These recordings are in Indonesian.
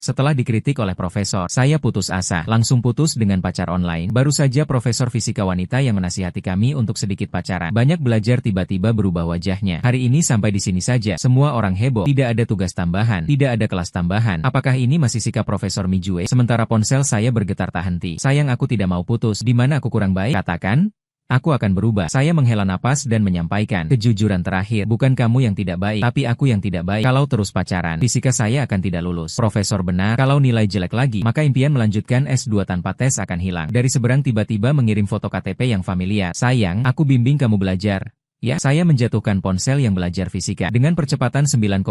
Setelah dikritik oleh profesor, saya putus asa. Langsung putus dengan pacar online. Baru saja profesor fisika wanita yang menasihati kami untuk sedikit pacaran. Banyak belajar tiba-tiba berubah wajahnya. Hari ini sampai di sini saja. Semua orang heboh. Tidak ada tugas tambahan. Tidak ada kelas tambahan. Apakah ini masih sikap Profesor Mijue? Sementara ponsel saya bergetar tak henti. Sayang, aku tidak mau putus. Di mana aku kurang baik? Katakan. Aku akan berubah. Saya menghela napas dan menyampaikan kejujuran terakhir. Bukan kamu yang tidak baik, tapi aku yang tidak baik. Kalau terus pacaran, fisika saya akan tidak lulus. Profesor benar, kalau nilai jelek lagi, maka impian melanjutkan S2 tanpa tes akan hilang. Dari seberang tiba-tiba mengirim foto KTP yang familiar. Sayang, aku bimbing kamu belajar. Ya, saya menjatuhkan ponsel yang belajar fisika dengan percepatan 9,8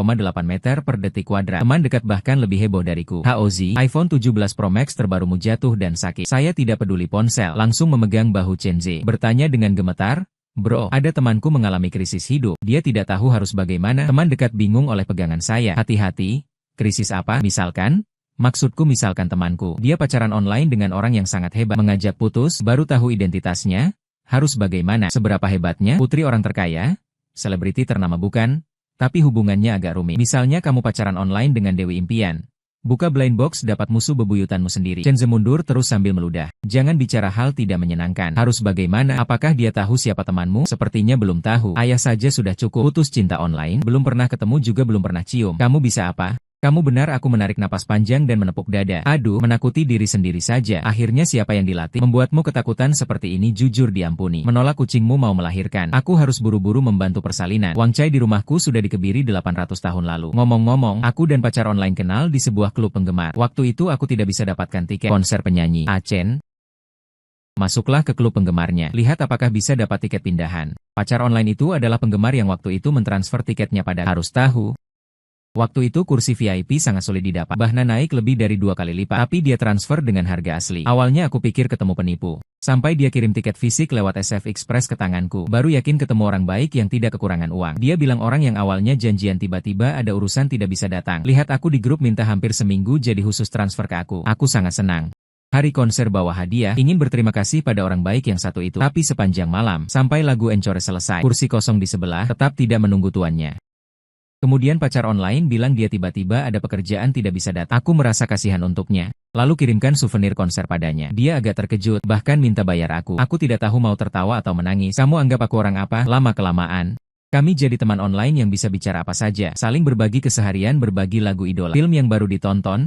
meter per detik kuadrat. Teman dekat bahkan lebih heboh dariku. HOZ, iPhone 17 Pro Max terbarumu jatuh dan sakit. Saya tidak peduli ponsel, langsung memegang bahu Chenze. Bertanya dengan gemetar, "Bro, ada temanku mengalami krisis hidup. Dia tidak tahu harus bagaimana." Teman dekat bingung oleh pegangan saya. Hati-hati, krisis apa? Misalkan? Maksudku misalkan temanku, dia pacaran online dengan orang yang sangat hebat. Mengajak putus, baru tahu identitasnya. Harus bagaimana? Seberapa hebatnya? Putri orang terkaya? Selebriti ternama bukan? Tapi hubungannya agak rumit. Misalnya kamu pacaran online dengan Dewi Impian. Buka blind box dapat musuh bebuyutanmu sendiri. Chenze mundur terus sambil meludah. Jangan bicara hal tidak menyenangkan. Harus bagaimana? Apakah dia tahu siapa temanmu? Sepertinya belum tahu. Ayah saja sudah cukup. Putus cinta online. Belum pernah ketemu juga belum pernah cium. Kamu bisa apa? Kamu benar. Aku menarik napas panjang dan menepuk dada. Aduh, menakuti diri sendiri saja. Akhirnya siapa yang dilatih? Membuatmu ketakutan seperti ini, jujur diampuni. Menolak kucingmu mau melahirkan. Aku harus buru-buru membantu persalinan. Uang cai di rumahku sudah dikebiri 800 tahun lalu. Ngomong-ngomong, aku dan pacar online kenal di sebuah klub penggemar. Waktu itu aku tidak bisa dapatkan tiket konser penyanyi Achen. Masuklah ke klub penggemarnya. Lihat apakah bisa dapat tiket pindahan. Pacar online itu adalah penggemar yang waktu itu mentransfer tiketnya pada. Harus tahu. Waktu itu kursi VIP sangat sulit didapat, bahkan naik lebih dari 2 kali lipat, tapi dia transfer dengan harga asli. Awalnya aku pikir ketemu penipu. Sampai dia kirim tiket fisik lewat SF Express ke tanganku, baru yakin ketemu orang baik yang tidak kekurangan uang. Dia bilang orang yang awalnya janjian tiba-tiba ada urusan tidak bisa datang. Lihat aku di grup minta hampir seminggu jadi khusus transfer ke aku. Aku sangat senang. Hari konser bawa hadiah, ingin berterima kasih pada orang baik yang satu itu. Tapi sepanjang malam, sampai lagu Encore selesai, kursi kosong di sebelah, tetap tidak menunggu tuannya. Kemudian pacar online bilang dia tiba-tiba ada pekerjaan tidak bisa datang. Aku merasa kasihan untuknya. Lalu kirimkan souvenir konser padanya. Dia agak terkejut, bahkan minta bayar aku. Aku tidak tahu mau tertawa atau menangis. Kamu anggap aku orang apa? Lama-kelamaan. Kami jadi teman online yang bisa bicara apa saja. Saling berbagi keseharian, berbagi lagu idola. Film yang baru ditonton.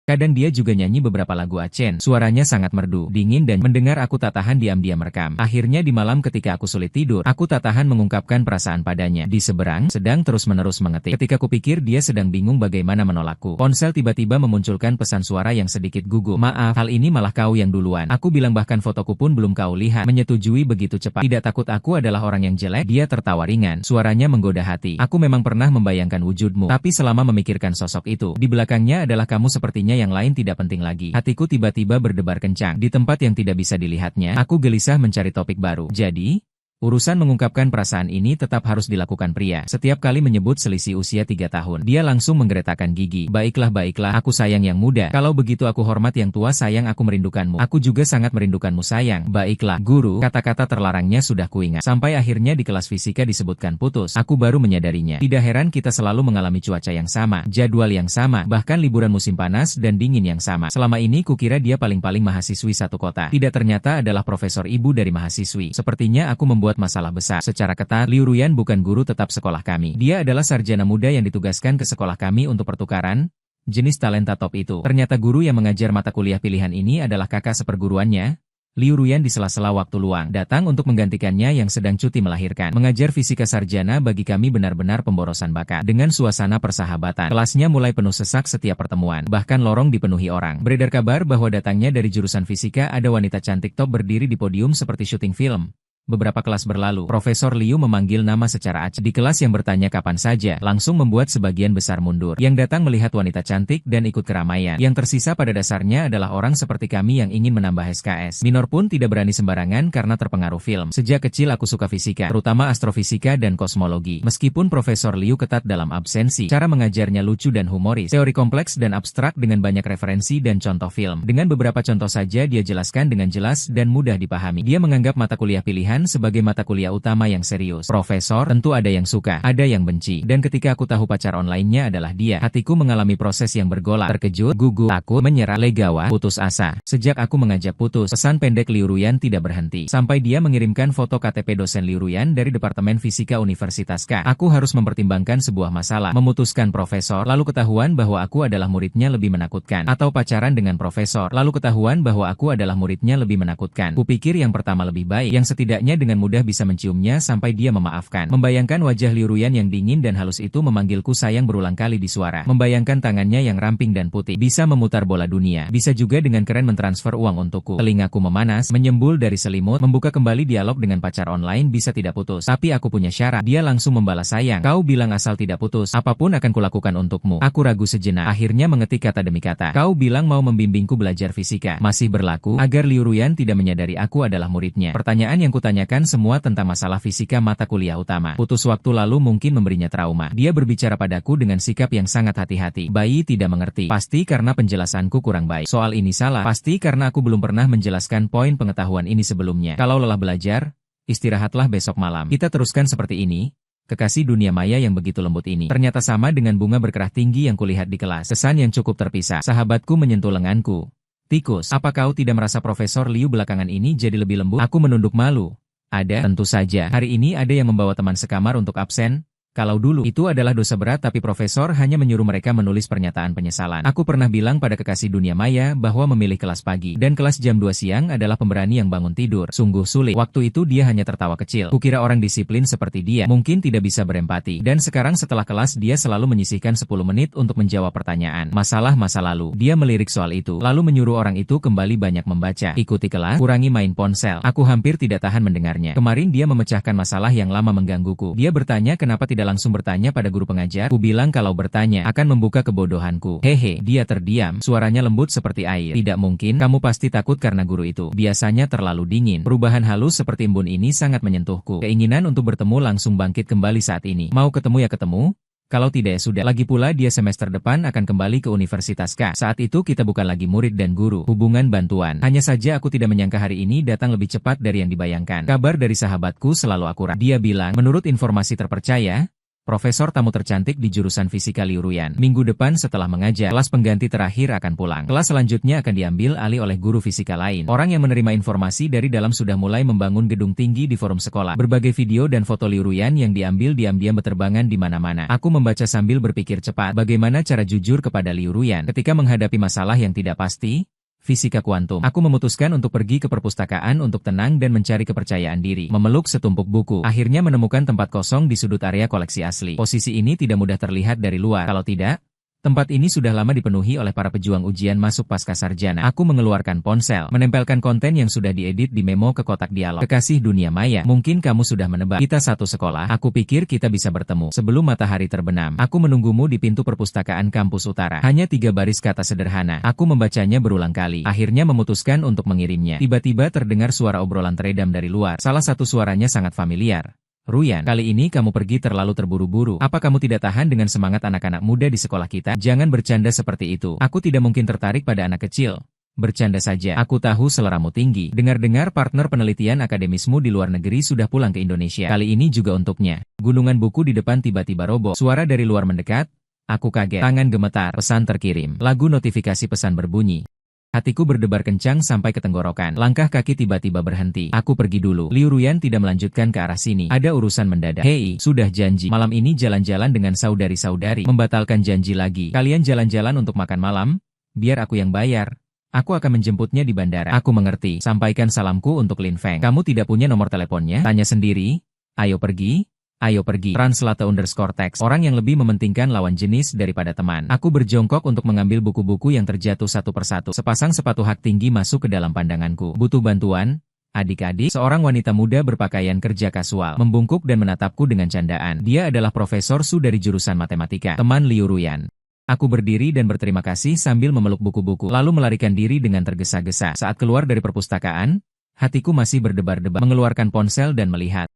Kadang dia juga nyanyi beberapa lagu Achen. Suaranya sangat merdu, dingin dan mendengar aku tak tahan diam-diam merekam. Akhirnya di malam ketika aku sulit tidur, aku tak tahan mengungkapkan perasaan padanya. Di seberang, sedang terus-menerus mengetik. Ketika kupikir dia sedang bingung bagaimana menolakku, ponsel tiba-tiba memunculkan pesan suara yang sedikit gugup. Maaf, hal ini malah kau yang duluan. Aku bilang bahkan fotoku pun belum kau lihat. Menyetujui begitu cepat. Tidak takut aku adalah orang yang jelek? Dia tertawa ringan. Suaranya menggoda hati. Aku memang pernah membayangkan wujudmu. Tapi selama memikirkan sosok itu, di belakangnya adalah kamu sepertinya yang lain tidak penting lagi. Hatiku tiba-tiba berdebar kencang. Di tempat yang tidak bisa dilihatnya, aku gelisah mencari topik baru. Jadi, urusan mengungkapkan perasaan ini tetap harus dilakukan pria. Setiap kali menyebut selisih usia 3 tahun, dia langsung menggeretakkan gigi. Baiklah, aku sayang yang muda. Kalau begitu aku hormat yang tua. Sayang, aku merindukanmu. Aku juga sangat merindukanmu sayang. Baiklah, guru, kata-kata terlarangnya sudah kuingat. Sampai akhirnya di kelas fisika disebutkan putus. Aku baru menyadarinya. Tidak heran kita selalu mengalami cuaca yang sama, jadwal yang sama, bahkan liburan musim panas dan dingin yang sama. Selama ini kukira dia paling-paling mahasiswi satu kota. Tidak, ternyata adalah profesor ibu dari mahasiswi. Sepertinya aku membuat masalah besar. Secara ketat, Liu Ruyan bukan guru tetap sekolah kami. Dia adalah sarjana muda yang ditugaskan ke sekolah kami untuk pertukaran jenis talenta top itu. Ternyata guru yang mengajar mata kuliah pilihan ini adalah kakak seperguruannya. Liu Ruyan di sela-sela waktu luang datang untuk menggantikannya yang sedang cuti melahirkan. Mengajar fisika sarjana bagi kami benar-benar pemborosan bakat. Dengan suasana persahabatan, kelasnya mulai penuh sesak setiap pertemuan. Bahkan lorong dipenuhi orang. Beredar kabar bahwa datangnya dari jurusan fisika ada wanita cantik top berdiri di podium seperti syuting film. Beberapa kelas berlalu, Profesor Liu memanggil nama secara acak. Di kelas yang bertanya kapan saja, langsung membuat sebagian besar mundur. Yang datang melihat wanita cantik dan ikut keramaian. Yang tersisa pada dasarnya adalah orang seperti kami yang ingin menambah SKS. Minor pun tidak berani sembarangan karena terpengaruh film. Sejak kecil aku suka fisika, terutama astrofisika dan kosmologi. Meskipun Profesor Liu ketat dalam absensi, cara mengajarnya lucu dan humoris. Teori kompleks dan abstrak dengan banyak referensi dan contoh film. Dengan beberapa contoh saja dia jelaskan dengan jelas dan mudah dipahami. Dia menganggap mata kuliah pilihan pilihan sebagai mata kuliah utama yang serius. Profesor, tentu ada yang suka, ada yang benci. Dan ketika aku tahu pacar online-nya adalah dia, hatiku mengalami proses yang bergolak. Terkejut, gugup, takut, menyerah, legawa, putus asa. Sejak aku mengajak putus, pesan pendek Liu Ruyan tidak berhenti. Sampai dia mengirimkan foto KTP dosen Liu Ruyan dari Departemen Fisika Universitas K. Aku harus mempertimbangkan sebuah masalah. Memutuskan profesor, lalu ketahuan bahwa aku adalah muridnya lebih menakutkan. Atau pacaran dengan profesor, lalu ketahuan bahwa aku adalah muridnya lebih menakutkan. Kupikir yang pertama lebih baik, yang setidaknya dengan mudah bisa menciumnya sampai dia memaafkan. Membayangkan wajah Liu Ruyan yang dingin dan halus itu memanggilku sayang berulang kali di suara. Membayangkan tangannya yang ramping dan putih, bisa memutar bola dunia, bisa juga dengan keren mentransfer uang untukku. Telingaku memanas, menyembul dari selimut, membuka kembali dialog dengan pacar online bisa tidak putus. Tapi aku punya syarat. Dia langsung membalas, sayang, kau bilang asal tidak putus, apapun akan kulakukan untukmu. Aku ragu sejenak, akhirnya mengetik kata demi kata. Kau bilang mau membimbingku belajar fisika. Masih berlaku, agar Liu Ruyan tidak menyadari aku adalah muridnya. Pertanyaan yang kutanyakan semua tentang masalah fisika mata kuliah utama. Putus waktu lalu mungkin memberinya trauma. Dia berbicara padaku dengan sikap yang sangat hati-hati. Bayi tidak mengerti. Pasti karena penjelasanku kurang baik. Soal ini salah. Pasti karena aku belum pernah menjelaskan poin pengetahuan ini sebelumnya. Kalau lelah belajar, istirahatlah besok malam. Kita teruskan seperti ini. Kekasih dunia maya yang begitu lembut ini ternyata sama dengan bunga berkerah tinggi yang kulihat di kelas. Kesan yang cukup terpisah. Sahabatku menyentuh lenganku. Tikus, apa kau tidak merasa Profesor Liu belakangan ini jadi lebih lembut? Aku menunduk malu. Ada, tentu saja. Hari ini ada yang membawa teman sekamar untuk absen. Kalau dulu, itu adalah dosa berat tapi profesor hanya menyuruh mereka menulis pernyataan penyesalan. Aku pernah bilang pada kekasih dunia maya bahwa memilih kelas pagi dan kelas jam 2 siang adalah pemberani yang bangun tidur. Sungguh sulit. Waktu itu dia hanya tertawa kecil. Kukira orang disiplin seperti dia mungkin tidak bisa berempati. Dan sekarang setelah kelas dia selalu menyisihkan 10 menit untuk menjawab pertanyaan. Masalah masa lalu. Dia melirik soal itu, lalu menyuruh orang itu kembali banyak membaca. Ikuti kelas, kurangi main ponsel. Aku hampir tidak tahan mendengarnya. Kemarin dia memecahkan masalah yang lama menggangguku. Dia bertanya kenapa tidak langsung bertanya pada guru pengajar. Ku bilang kalau bertanya akan membuka kebodohanku. Hehe, dia terdiam, suaranya lembut seperti air. Tidak mungkin, kamu pasti takut karena guru itu. Biasanya terlalu dingin. Perubahan halus seperti embun ini sangat menyentuhku. Keinginan untuk bertemu langsung bangkit kembali saat ini. Mau ketemu ya ketemu? Kalau tidak ya sudah. Lagi pula dia semester depan akan kembali ke Universitas K. Saat itu kita bukan lagi murid dan guru. Hubungan bantuan. Hanya saja aku tidak menyangka hari ini datang lebih cepat dari yang dibayangkan. Kabar dari sahabatku selalu akurat. Dia bilang, menurut informasi terpercaya, Profesor tamu tercantik di jurusan Fisika Liu Ruyan minggu depan setelah mengajar, kelas pengganti terakhir akan pulang. Kelas selanjutnya akan diambil alih oleh guru fisika lain. Orang yang menerima informasi dari dalam sudah mulai membangun gedung tinggi di forum sekolah. Berbagai video dan foto Liu Ruyan yang diambil diam-diam berterbangan di mana-mana. Aku membaca sambil berpikir cepat, bagaimana cara jujur kepada Liu Ruyan ketika menghadapi masalah yang tidak pasti. Fisika kuantum. Aku memutuskan untuk pergi ke perpustakaan untuk tenang dan mencari kepercayaan diri. Memeluk setumpuk buku. Akhirnya menemukan tempat kosong di sudut area koleksi asli. Posisi ini tidak mudah terlihat dari luar. Kalau tidak, tempat ini sudah lama dipenuhi oleh para pejuang ujian masuk pasca sarjana. Aku mengeluarkan ponsel, menempelkan konten yang sudah diedit di memo ke kotak dialog. Kekasih dunia maya, mungkin kamu sudah menebak. Kita satu sekolah. Aku pikir kita bisa bertemu sebelum matahari terbenam. Aku menunggumu di pintu perpustakaan kampus utara. Hanya 3 baris kata sederhana. Aku membacanya berulang kali. Akhirnya memutuskan untuk mengirimnya. Tiba-tiba terdengar suara obrolan teredam dari luar. Salah satu suaranya sangat familiar. Ruyan, kali ini kamu pergi terlalu terburu-buru. Apa kamu tidak tahan dengan semangat anak-anak muda di sekolah kita? Jangan bercanda seperti itu. Aku tidak mungkin tertarik pada anak kecil. Bercanda saja. Aku tahu seleramu tinggi. Dengar-dengar partner penelitian akademismu di luar negeri sudah pulang ke Indonesia. Kali ini juga untuknya. Gunungan buku di depan tiba-tiba roboh. Suara dari luar mendekat. Aku kaget. Tangan gemetar. Pesan terkirim. Lagu notifikasi pesan berbunyi. Hatiku berdebar kencang sampai ke tenggorokan. Langkah kaki tiba-tiba berhenti. Aku pergi dulu. Liu Ruyan tidak melanjutkan ke arah sini. Ada urusan mendadak. Hei, sudah janji. Malam ini jalan-jalan dengan saudari-saudari. Membatalkan janji lagi. Kalian jalan-jalan untuk makan malam? Biar aku yang bayar. Aku akan menjemputnya di bandara. Aku mengerti. Sampaikan salamku untuk Lin Feng. Kamu tidak punya nomor teleponnya? Tanya sendiri. Ayo pergi. Ayo pergi. Translate_text. Orang yang lebih mementingkan lawan jenis daripada teman. Aku berjongkok untuk mengambil buku-buku yang terjatuh satu persatu. Sepasang sepatu hak tinggi masuk ke dalam pandanganku. Butuh bantuan? Adik-adik, seorang wanita muda berpakaian kerja kasual, membungkuk dan menatapku dengan candaan. Dia adalah Profesor Su dari jurusan matematika, teman Liu Ruyan. Aku berdiri dan berterima kasih sambil memeluk buku-buku, lalu melarikan diri dengan tergesa-gesa. Saat keluar dari perpustakaan, hatiku masih berdebar-debar, mengeluarkan ponsel dan melihat.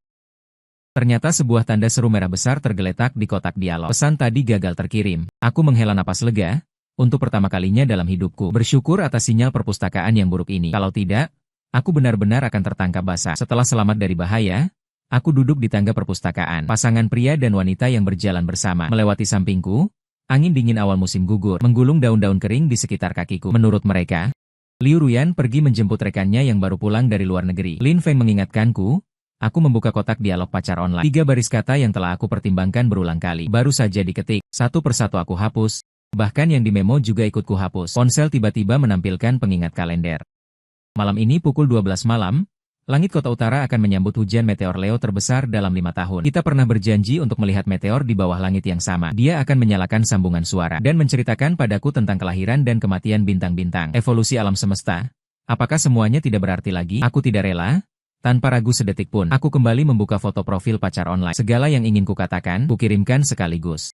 Ternyata sebuah tanda seru merah besar tergeletak di kotak dialog. Pesan tadi gagal terkirim. Aku menghela napas lega. Untuk pertama kalinya dalam hidupku, bersyukur atas sinyal perpustakaan yang buruk ini. Kalau tidak, Aku benar-benar akan tertangkap basah. Setelah selamat dari bahaya, aku duduk di tangga perpustakaan. Pasangan pria dan wanita yang berjalan bersama melewati sampingku. Angin dingin awal musim gugur menggulung daun-daun kering di sekitar kakiku. Menurut mereka, Liu Ruyan pergi menjemput rekannya yang baru pulang dari luar negeri. Lin Feng mengingatkanku. Aku membuka kotak dialog pacar online. 3 baris kata yang telah aku pertimbangkan berulang kali. Baru saja diketik, satu persatu aku hapus. Bahkan yang di memo juga ikut ku hapus. Ponsel tiba-tiba menampilkan pengingat kalender. Malam ini pukul 12 malam, langit kota utara akan menyambut hujan meteor Leo terbesar dalam 5 tahun. Kita pernah berjanji untuk melihat meteor di bawah langit yang sama. Dia akan menyalakan sambungan suara dan menceritakan padaku tentang kelahiran dan kematian bintang-bintang. Evolusi alam semesta. Apakah semuanya tidak berarti lagi? Aku tidak rela. Tanpa ragu sedetik pun, aku kembali membuka foto profil pacar online. Segala yang ingin kukatakan, kukirimkan sekaligus.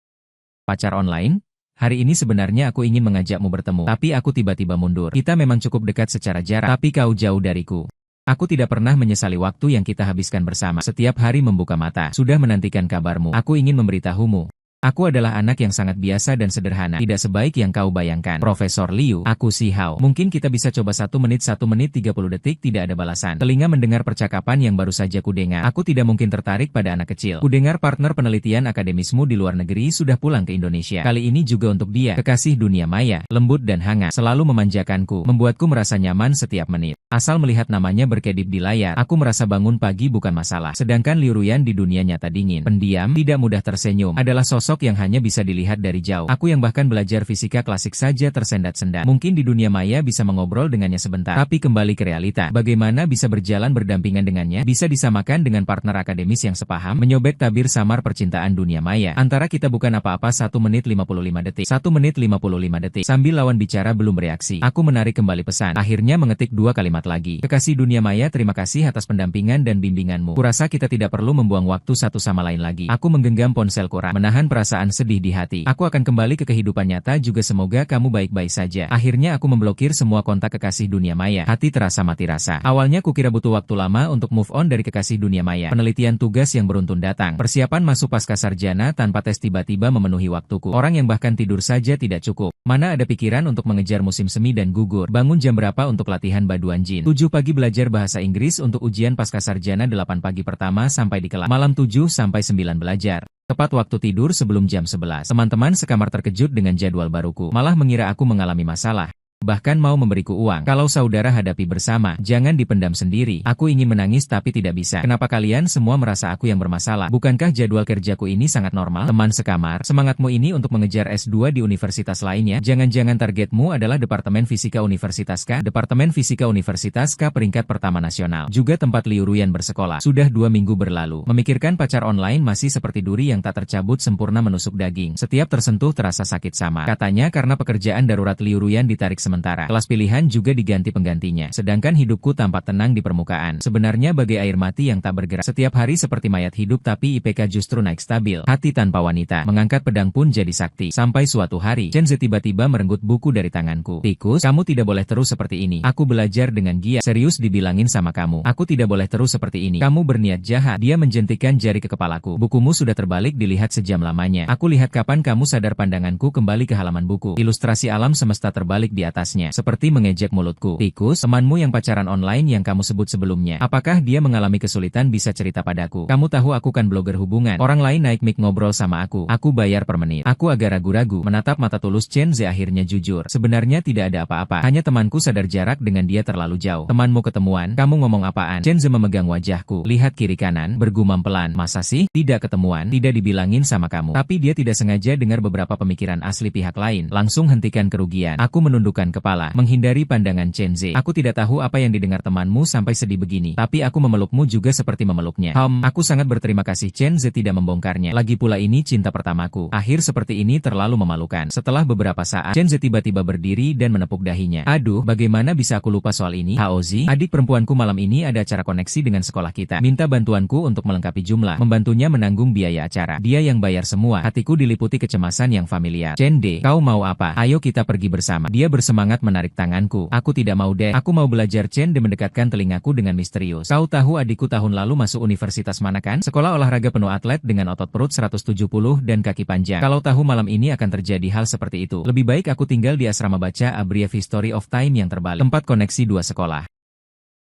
Pacar online? Hari ini sebenarnya aku ingin mengajakmu bertemu, tapi aku tiba-tiba mundur. Kita memang cukup dekat secara jarak, tapi kau jauh dariku. Aku tidak pernah menyesali waktu yang kita habiskan bersama. Setiap hari membuka mata, sudah menantikan kabarmu. Aku ingin memberitahumu. Aku adalah anak yang sangat biasa dan sederhana, tidak sebaik yang kau bayangkan. Profesor Liu, aku si Hao. Mungkin kita bisa coba 1 menit 30 detik tidak ada balasan. Telinga mendengar percakapan yang baru saja kudengar. Aku tidak mungkin tertarik pada anak kecil. Kudengar partner penelitian akademismu di luar negeri sudah pulang ke Indonesia. Kali ini juga untuk dia, kekasih dunia maya, lembut dan hangat, selalu memanjakanku, membuatku merasa nyaman setiap menit. Asal melihat namanya berkedip di layar, aku merasa bangun pagi bukan masalah. Sedangkan Liu Ruyan di dunia nyata dingin, pendiam, tidak mudah tersenyum, adalah sosok yang hanya bisa dilihat dari jauh. Aku yang bahkan belajar fisika klasik saja tersendat-sendat. Mungkin di dunia maya bisa mengobrol dengannya sebentar, tapi kembali ke realita. Bagaimana bisa berjalan berdampingan dengannya? Bisa disamakan dengan partner akademis yang sepaham? Menyobek tabir samar percintaan dunia maya. Antara kita bukan apa-apa. 1 menit 55 detik. 1 menit 55 detik. Sambil lawan bicara belum bereaksi, aku menarik kembali pesan. Akhirnya mengetik 2 kalimat lagi. Kekasih dunia maya, terima kasih atas pendampingan dan bimbinganmu. Kurasa kita tidak perlu membuang waktu satu sama lain lagi. Aku menggenggam ponselku, menahan perasaan sedih di hati. Aku akan kembali ke kehidupan nyata juga, semoga kamu baik-baik saja. Akhirnya aku memblokir semua kontak kekasih dunia maya. Hati terasa mati rasa. Awalnya kukira butuh waktu lama untuk move on dari kekasih dunia maya. Penelitian tugas yang beruntun datang. Persiapan masuk pasca sarjana tanpa tes tiba-tiba memenuhi waktuku. Orang yang bahkan tidur saja tidak cukup. Mana ada pikiran untuk mengejar musim semi dan gugur. Bangun jam berapa untuk latihan baduan jin? 7 pagi belajar bahasa Inggris untuk ujian pasca sarjana. 8 pagi pertama sampai di kelas. Malam 7 sampai 9 belajar. Tepat waktu tidur sebelum jam 11. Teman-teman sekamar terkejut dengan jadwal baruku. Malah mengira aku mengalami masalah. Bahkan mau memberiku uang. Kalau saudara hadapi bersama, jangan dipendam sendiri. Aku ingin menangis tapi tidak bisa. Kenapa kalian semua merasa aku yang bermasalah? Bukankah jadwal kerjaku ini sangat normal? Teman sekamar, semangatmu ini untuk mengejar S2 di universitas lainnya? Jangan-jangan targetmu adalah Departemen Fisika Universitas K? Departemen Fisika Universitas K peringkat pertama nasional. Juga tempat Liu Ruyan bersekolah. Sudah 2 minggu berlalu. Memikirkan pacar online masih seperti duri yang tak tercabut sempurna menusuk daging. Setiap tersentuh terasa sakit sama. Katanya karena pekerjaan darurat Liu Ruyan ditarik sementara. Kelas pilihan juga diganti penggantinya. Sedangkan hidupku tampak tenang di permukaan. Sebenarnya bagai air mati yang tak bergerak. Setiap hari seperti mayat hidup tapi IPK justru naik stabil. Hati tanpa wanita. Mengangkat pedang pun jadi sakti. Sampai suatu hari, Chen Zi tiba-tiba merenggut buku dari tanganku. Tikus, kamu tidak boleh terus seperti ini. Aku belajar dengan giat. Serius dibilangin sama kamu. Aku tidak boleh terus seperti ini. Kamu berniat jahat. Dia menjentikan jari ke kepalaku. Bukumu sudah terbalik dilihat sejam lamanya. Aku lihat kapan kamu sadar. Pandanganku kembali ke halaman buku. Ilustrasi alam semesta terbalik di atasnya. Seperti mengejek mulutku. Tikus, temanmu yang pacaran online yang kamu sebut sebelumnya. Apakah dia mengalami kesulitan? Bisa cerita padaku. Kamu tahu aku kan blogger hubungan. Orang lain naik mic ngobrol sama aku. Aku bayar per menit. Aku agak ragu-ragu. Menatap mata tulus Chen Zi akhirnya jujur. Sebenarnya tidak ada apa-apa. Hanya temanku sadar jarak dengan dia terlalu jauh. Temanmu ketemuan? Kamu ngomong apaan? Chen Zi memegang wajahku. Lihat kiri kanan. Bergumam pelan. Masa sih? Tidak ketemuan? Tidak dibilangin sama kamu. Tapi dia tidak sengaja dengar beberapa pemikiran asli pihak lain. Langsung hentikan kerugian. Aku menundukkan kepala. Menghindari pandangan Chen Zi. Aku tidak tahu apa yang didengar temanmu sampai sedih begini. Tapi aku memelukmu juga seperti memeluknya. Aku sangat berterima kasih Chen Zi tidak membongkarnya. Lagi pula ini cinta pertamaku. Akhir seperti ini terlalu memalukan. Setelah beberapa saat, Chen Zi tiba-tiba berdiri dan menepuk dahinya. Aduh, bagaimana bisa aku lupa soal ini? Haozi, adik perempuanku malam ini ada acara koneksi dengan sekolah kita. Minta bantuanku untuk melengkapi jumlah. Membantunya menanggung biaya acara. Dia yang bayar semua. Hatiku diliputi kecemasan yang familiar. Chen De, kau mau apa? Ayo kita pergi bersama. Dia bersemangat menarik tanganku. Aku tidak mau deh. Aku mau belajar. Chen De mendekatkan telingaku dengan misterius. Kau tahu adikku tahun lalu masuk universitas mana kan? Sekolah olahraga penuh atlet dengan otot perut 170 dan kaki panjang. Kalau tahu malam ini akan terjadi hal seperti itu, lebih baik aku tinggal di asrama baca A Brief History of Time yang terbalik. Tempat koneksi 2 sekolah.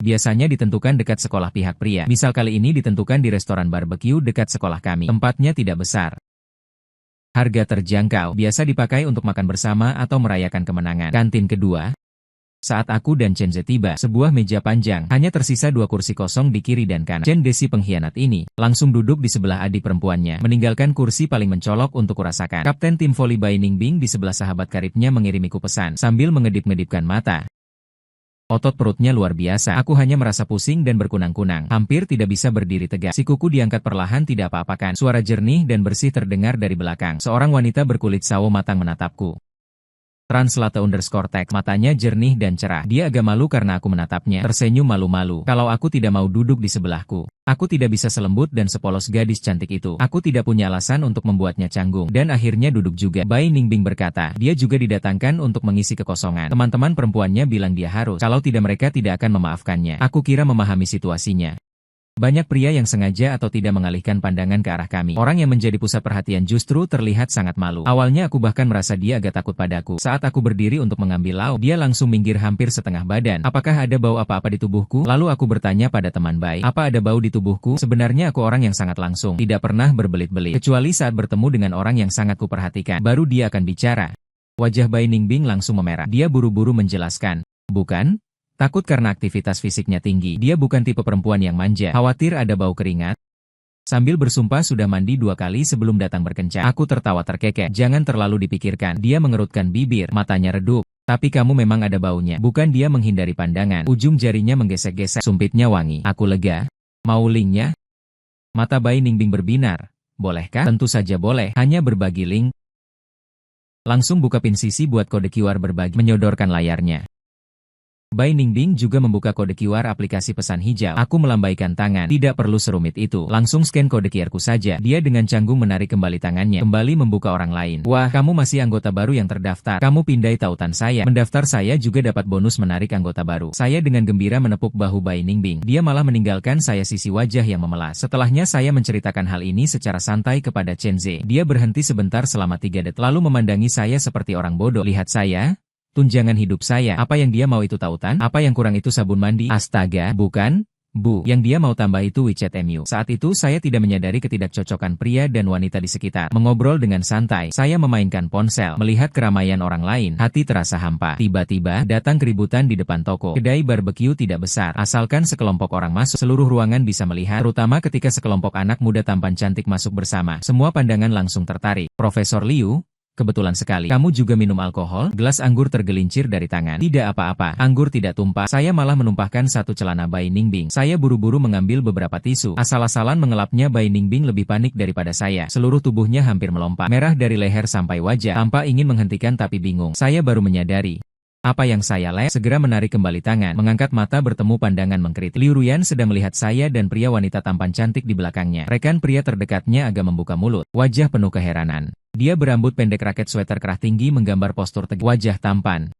Biasanya ditentukan dekat sekolah pihak pria. Misal kali ini ditentukan di restoran barbecue dekat sekolah kami. Tempatnya tidak besar. Harga terjangkau, biasa dipakai untuk makan bersama atau merayakan kemenangan. Kantin kedua. Saat aku dan Chen Ze tiba, sebuah meja panjang, hanya tersisa 2 kursi kosong di kiri dan kanan. Chen Desi pengkhianat ini, langsung duduk di sebelah adik perempuannya, meninggalkan kursi paling mencolok untuk kurasakan. Kapten tim voli Bai Ningbing di sebelah sahabat karibnya mengirimiku pesan, sambil mengedip-ngedipkan mata. Otot perutnya luar biasa, aku hanya merasa pusing dan berkunang-kunang, hampir tidak bisa berdiri tegak. Si kuku diangkat perlahan tidak apa-apakan, suara jernih dan bersih terdengar dari belakang. Seorang wanita berkulit sawo matang menatapku. _text, matanya jernih dan cerah. Dia agak malu karena aku menatapnya, tersenyum malu-malu. Kalau aku tidak mau duduk di sebelahku, aku tidak bisa selembut dan sepolos gadis cantik itu. Aku tidak punya alasan untuk membuatnya canggung, dan akhirnya duduk juga. Bai Ningbing berkata, dia juga didatangkan untuk mengisi kekosongan. Teman-teman perempuannya bilang dia harus, kalau tidak mereka tidak akan memaafkannya. Aku kira memahami situasinya. Banyak pria yang sengaja atau tidak mengalihkan pandangan ke arah kami. Orang yang menjadi pusat perhatian justru terlihat sangat malu. Awalnya aku bahkan merasa dia agak takut padaku. Saat aku berdiri untuk mengambil lauk, dia langsung minggir hampir setengah badan. Apakah ada bau apa-apa di tubuhku? Lalu aku bertanya pada teman Bai, apa ada bau di tubuhku? Sebenarnya aku orang yang sangat langsung, tidak pernah berbelit-belit. Kecuali saat bertemu dengan orang yang sangat kuperhatikan, baru dia akan bicara. Wajah Bai Ningbing langsung memerah. Dia buru-buru menjelaskan, bukan? Takut karena aktivitas fisiknya tinggi. Dia bukan tipe perempuan yang manja. Khawatir ada bau keringat. Sambil bersumpah sudah mandi 2 kali sebelum datang berkencan. Aku tertawa terkekeh. Jangan terlalu dipikirkan. Dia mengerutkan bibir, matanya redup. Tapi kamu memang ada baunya. Bukan. Dia menghindari pandangan. Ujung jarinya menggesek-gesek. Sumpitnya wangi. Aku lega. Mau linknya? Mata Bai Ningbing berbinar. Bolehkah? Tentu saja boleh. Hanya berbagi link. Langsung buka pin sisi buat kode QR berbagi. Menyodorkan layarnya. Bai Ningbing juga membuka kode QR aplikasi pesan hijau. Aku melambaikan tangan. Tidak perlu serumit itu. Langsung scan kode QR-ku saja. Dia dengan canggung menarik kembali tangannya. Kembali membuka orang lain. Wah, kamu masih anggota baru yang terdaftar. Kamu pindai tautan saya. Mendaftar saya juga dapat bonus menarik anggota baru. Saya dengan gembira menepuk bahu Bai Ningbing. Dia malah meninggalkan saya sisi wajah yang memelas. Setelahnya saya menceritakan hal ini secara santai kepada Chen Ze. Dia berhenti sebentar selama 3 detik. Lalu memandangi saya seperti orang bodoh. Lihat saya. Tunjangan hidup saya. Apa yang dia mau itu tautan? Apa yang kurang itu sabun mandi? Astaga, bukan? Bu, yang dia mau tambah itu WeChat MU. Saat itu saya tidak menyadari ketidakcocokan pria dan wanita di sekitar. Mengobrol dengan santai, saya memainkan ponsel, melihat keramaian orang lain, hati terasa hampa. Tiba-tiba, datang keributan di depan toko. Kedai barbecue tidak besar, asalkan sekelompok orang masuk, seluruh ruangan bisa melihat, terutama ketika sekelompok anak muda tampan cantik masuk bersama. Semua pandangan langsung tertarik. Profesor Liu, kebetulan sekali, kamu juga minum alkohol? Gelas anggur tergelincir dari tangan. Tidak apa-apa, anggur tidak tumpah. Saya malah menumpahkan satu celana Bai Ningbing. Saya buru-buru mengambil beberapa tisu. Asal-asalan mengelapnya. Bai Ningbing lebih panik daripada saya. Seluruh tubuhnya hampir melompat. Merah dari leher sampai wajah. Tampak ingin menghentikan tapi bingung. Saya baru menyadari. Apa yang saya segera menarik kembali tangan, mengangkat mata bertemu pandangan mengkritik. Liu Ruyan sedang melihat saya dan pria wanita tampan cantik di belakangnya. Rekan pria terdekatnya agak membuka mulut, wajah penuh keheranan. Dia berambut pendek raket sweater kerah tinggi menggambar postur tegak, wajah tampan.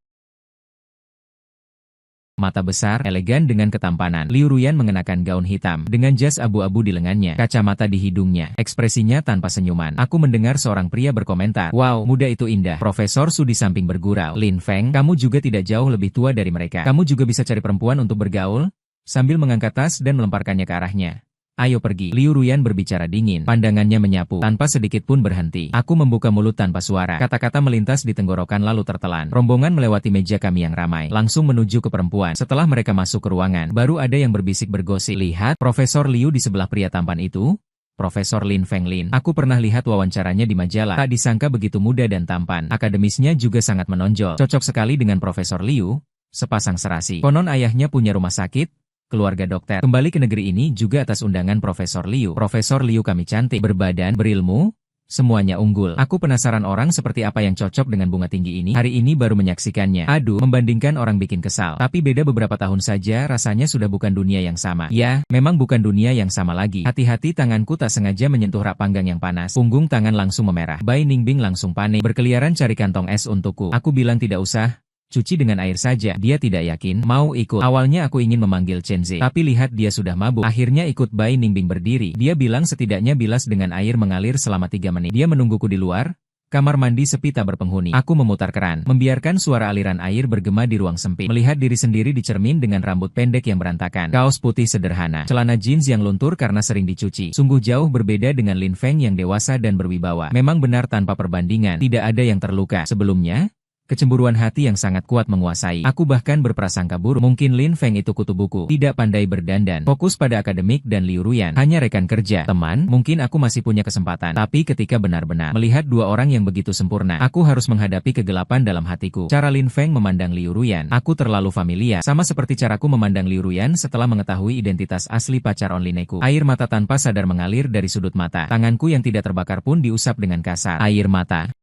Mata besar, elegan dengan ketampanan. Liu Ruyan mengenakan gaun hitam, dengan jas abu-abu di lengannya, kacamata di hidungnya, ekspresinya tanpa senyuman. Aku mendengar seorang pria berkomentar, wow, muda itu indah. Profesor Su di samping bergurau, Lin Feng, kamu juga tidak jauh lebih tua dari mereka. Kamu juga bisa cari perempuan untuk bergaul? Sambil mengangkat tas dan melemparkannya ke arahnya. Ayo pergi. Liu Ruyan berbicara dingin, pandangannya menyapu, tanpa sedikit pun berhenti. Aku membuka mulut tanpa suara. Kata-kata melintas di tenggorokan lalu tertelan. Rombongan melewati meja kami yang ramai, langsung menuju ke perempuan. Setelah mereka masuk ke ruangan, baru ada yang berbisik bergosip. Lihat, Profesor Liu di sebelah pria tampan itu. Profesor Lin Feng Lin. Aku pernah lihat wawancaranya di majalah. Tak disangka begitu muda dan tampan. Akademisnya juga sangat menonjol. Cocok sekali dengan Profesor Liu. Sepasang serasi. Konon ayahnya punya rumah sakit. Keluarga dokter. Kembali ke negeri ini juga atas undangan Profesor Liu. Profesor Liu kami cantik, berbadan, berilmu, semuanya unggul. Aku penasaran orang seperti apa yang cocok dengan bunga tinggi ini. Hari ini baru menyaksikannya. Aduh, membandingkan orang bikin kesal. Tapi beda beberapa tahun saja rasanya sudah bukan dunia yang sama. Ya, memang bukan dunia yang sama lagi. Hati-hati tanganku tak sengaja menyentuh rak panggang yang panas. Punggung tangan langsung memerah. Bai Ningbing langsung panik. Berkeliaran cari kantong es untukku. Aku bilang tidak usah. Cuci dengan air saja. Dia tidak yakin, mau ikut. Awalnya aku ingin memanggil Chen Ze, tapi lihat dia sudah mabuk. Akhirnya ikut Bai Ningbing berdiri. Dia bilang setidaknya bilas dengan air mengalir selama 3 menit. Dia menungguku di luar. Kamar mandi sepi tak berpenghuni. Aku memutar keran, membiarkan suara aliran air bergema di ruang sempit. Melihat diri sendiri di cermin dengan rambut pendek yang berantakan, kaos putih sederhana, celana jeans yang luntur karena sering dicuci. Sungguh jauh berbeda dengan Lin Feng yang dewasa dan berwibawa. Memang benar tanpa perbandingan, tidak ada yang terluka. Sebelumnya, kecemburuan hati yang sangat kuat menguasai. Aku bahkan berprasangka buruk. Mungkin Lin Feng itu kutu buku, tidak pandai berdandan, fokus pada akademik dan Liu Ruyan hanya rekan kerja, teman. Mungkin aku masih punya kesempatan. Tapi ketika benar-benar melihat dua orang yang begitu sempurna, aku harus menghadapi kegelapan dalam hatiku. Cara Lin Feng memandang Liu Ruyan, aku terlalu familiar. Sama seperti caraku memandang Liu Ruyan setelah mengetahui identitas asli pacar onlineku. Air mata tanpa sadar mengalir dari sudut mata. Tanganku yang tidak terbakar pun diusap dengan kasar. Air mata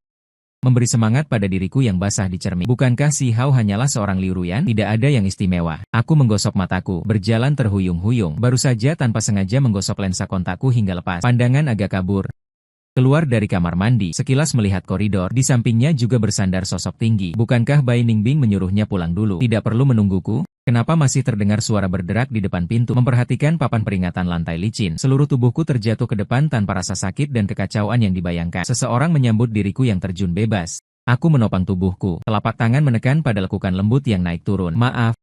memberi semangat pada diriku yang basah di cermin. Bukankah si Hao hanyalah seorang Liu Ruyan? Tidak ada yang istimewa. Aku menggosok mataku, berjalan terhuyung-huyung. Baru saja tanpa sengaja menggosok lensa kontakku hingga lepas. Pandangan agak kabur. Keluar dari kamar mandi, sekilas melihat koridor. Di sampingnya juga bersandar sosok tinggi. Bukankah Bai Ningbing menyuruhnya pulang dulu? Tidak perlu menungguku? Kenapa masih terdengar suara berderak di depan pintu? Memperhatikan papan peringatan lantai licin, seluruh tubuhku terjatuh ke depan tanpa rasa sakit dan kekacauan yang dibayangkan. Seseorang menyambut diriku yang terjun bebas. Aku menopang tubuhku, telapak tangan menekan pada lekukan lembut yang naik turun. Maaf.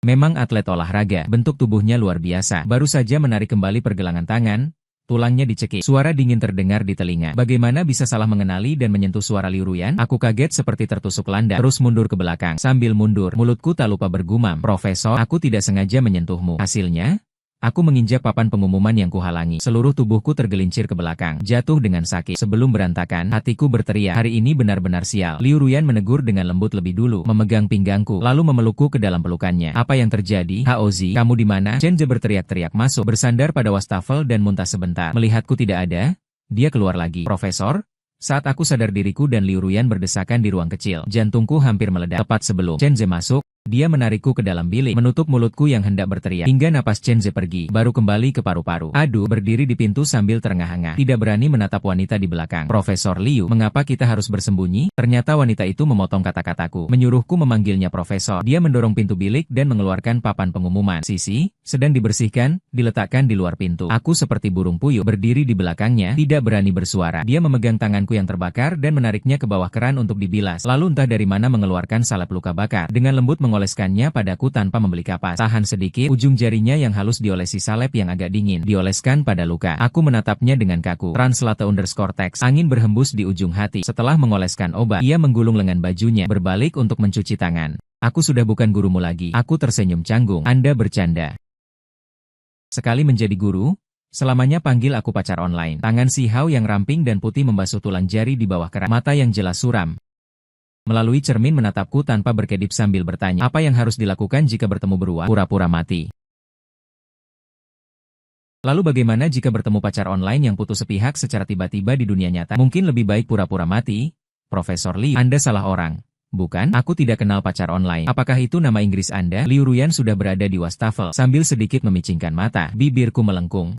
Memang atlet olahraga, bentuk tubuhnya luar biasa. Baru saja menarik kembali pergelangan tangan, tulangnya dicekik. Suara dingin terdengar di telinga. Bagaimana bisa salah mengenali dan menyentuh suara Liu Ruyan? Aku kaget seperti tertusuk landak. Terus mundur ke belakang. Sambil mundur, mulutku tak lupa bergumam. Profesor, aku tidak sengaja menyentuhmu. Hasilnya, aku menginjak papan pengumuman yang kuhalangi. Seluruh tubuhku tergelincir ke belakang, jatuh dengan sakit. Sebelum berantakan, hatiku berteriak, hari ini benar-benar sial. Liu Ruyan menegur dengan lembut lebih dulu, memegang pinggangku, lalu memelukku ke dalam pelukannya. Apa yang terjadi? Haozi, kamu di mana? Chen Zhe berteriak-teriak masuk, bersandar pada wastafel dan muntah sebentar. Melihatku tidak ada, dia keluar lagi. Profesor? Saat aku sadar diriku dan Liu Ruyan berdesakan di ruang kecil, jantungku hampir meledak. Tepat sebelum Chen Zhe masuk, dia menarikku ke dalam bilik, menutup mulutku yang hendak berteriak, hingga napas Chen Zhe pergi, baru kembali ke paru-paru. Aduh, berdiri di pintu sambil terengah-engah, tidak berani menatap wanita di belakang. Profesor Liu, mengapa kita harus bersembunyi? Ternyata wanita itu memotong kata-kataku, menyuruhku memanggilnya profesor. Dia mendorong pintu bilik dan mengeluarkan papan pengumuman. Sisi, sedang dibersihkan, diletakkan di luar pintu. Aku seperti burung puyuh, berdiri di belakangnya, tidak berani bersuara. Dia memegang tanganku yang terbakar dan menariknya ke bawah keran untuk dibilas. Lalu entah dari mana mengeluarkan salep luka bakar. Dengan lembut mengoleskannya padaku tanpa membeli kapas. Tahan sedikit, ujung jarinya yang halus diolesi salep yang agak dingin, dioleskan pada luka. Aku menatapnya dengan kaku. Translate_text. Angin berhembus di ujung hati. Setelah mengoleskan obat, ia menggulung lengan bajunya, berbalik untuk mencuci tangan. Aku sudah bukan gurumu lagi. Aku tersenyum canggung. Anda bercanda. Sekali menjadi guru, selamanya panggil aku pacar online. Tangan si Hao yang ramping dan putih membasuh tulang jari di bawah keran. Mata yang jelas suram melalui cermin menatapku tanpa berkedip sambil bertanya, apa yang harus dilakukan jika bertemu beruang? Pura-pura mati. Lalu bagaimana jika bertemu pacar online yang putus sepihak secara tiba-tiba di dunia nyata? Mungkin lebih baik pura-pura mati? Profesor Liu, Anda salah orang. Bukan, aku tidak kenal pacar online. Apakah itu nama Inggris Anda? Liu Ruyan sudah berada di wastafel, sambil sedikit memicingkan mata, bibirku melengkung.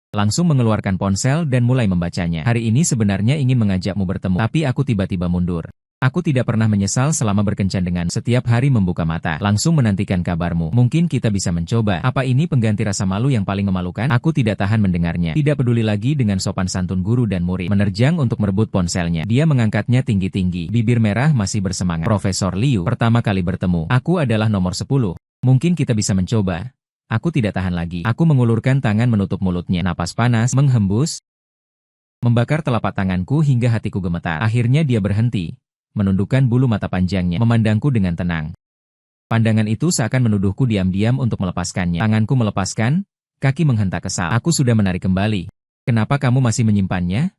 Langsung mengeluarkan ponsel dan mulai membacanya. Hari ini sebenarnya ingin mengajakmu bertemu, tapi aku tiba-tiba mundur. Aku tidak pernah menyesal selama berkencan dengan setiap hari membuka mata. Langsung menantikan kabarmu. Mungkin kita bisa mencoba. Apa ini pengganti rasa malu yang paling memalukan? Aku tidak tahan mendengarnya. Tidak peduli lagi dengan sopan santun guru dan murid. Menerjang untuk merebut ponselnya. Dia mengangkatnya tinggi-tinggi. Bibir merah masih bersemangat. Profesor Liu, pertama kali bertemu. Aku adalah nomor 10. Mungkin kita bisa mencoba. Aku tidak tahan lagi. Aku mengulurkan tangan menutup mulutnya. Napas panas menghembus, membakar telapak tanganku hingga hatiku gemetar. Akhirnya dia berhenti, menundukkan bulu mata panjangnya, memandangku dengan tenang. Pandangan itu seakan menuduhku diam-diam untuk melepaskannya. Tanganku melepaskan, kaki menghentak kesal. Aku sudah menarik kembali. Kenapa kamu masih menyimpannya?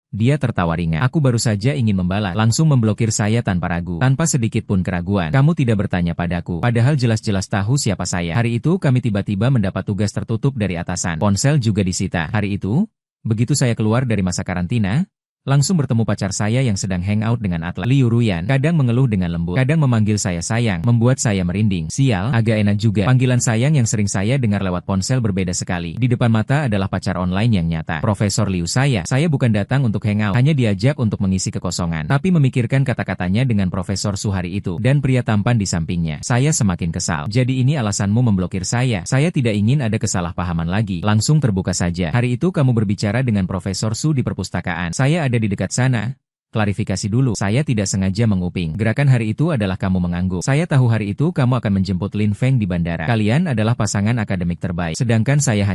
Dia tertawa ringan. Aku baru saja ingin membalas, langsung memblokir saya tanpa ragu, tanpa sedikit pun keraguan. Kamu tidak bertanya padaku, padahal jelas-jelas tahu siapa saya. Hari itu kami tiba-tiba mendapat tugas tertutup dari atasan. Ponsel juga disita. Hari itu, begitu saya keluar dari masa karantina, langsung bertemu pacar saya yang sedang hangout dengan atlet. Liu Ruyan kadang mengeluh dengan lembut, kadang memanggil saya sayang, membuat saya merinding. Sial, agak enak juga. Panggilan sayang yang sering saya dengar lewat ponsel berbeda sekali. Di depan mata adalah pacar online yang nyata. Profesor Liu, saya bukan datang untuk hangout, hanya diajak untuk mengisi kekosongan. Tapi memikirkan kata-katanya dengan Profesor Su hari itu, dan pria tampan di sampingnya, saya semakin kesal. Jadi ini alasanmu memblokir saya? Saya tidak ingin ada kesalahpahaman lagi. Langsung terbuka saja. Hari itu kamu berbicara dengan Profesor Su di perpustakaan. Saya ada Ada di dekat sana. Klarifikasi dulu, saya tidak sengaja menguping. Gerakan hari itu adalah kamu mengangguk. Saya tahu hari itu kamu akan menjemput Lin Feng di bandara. Kalian adalah pasangan akademik terbaik. Sedangkan saya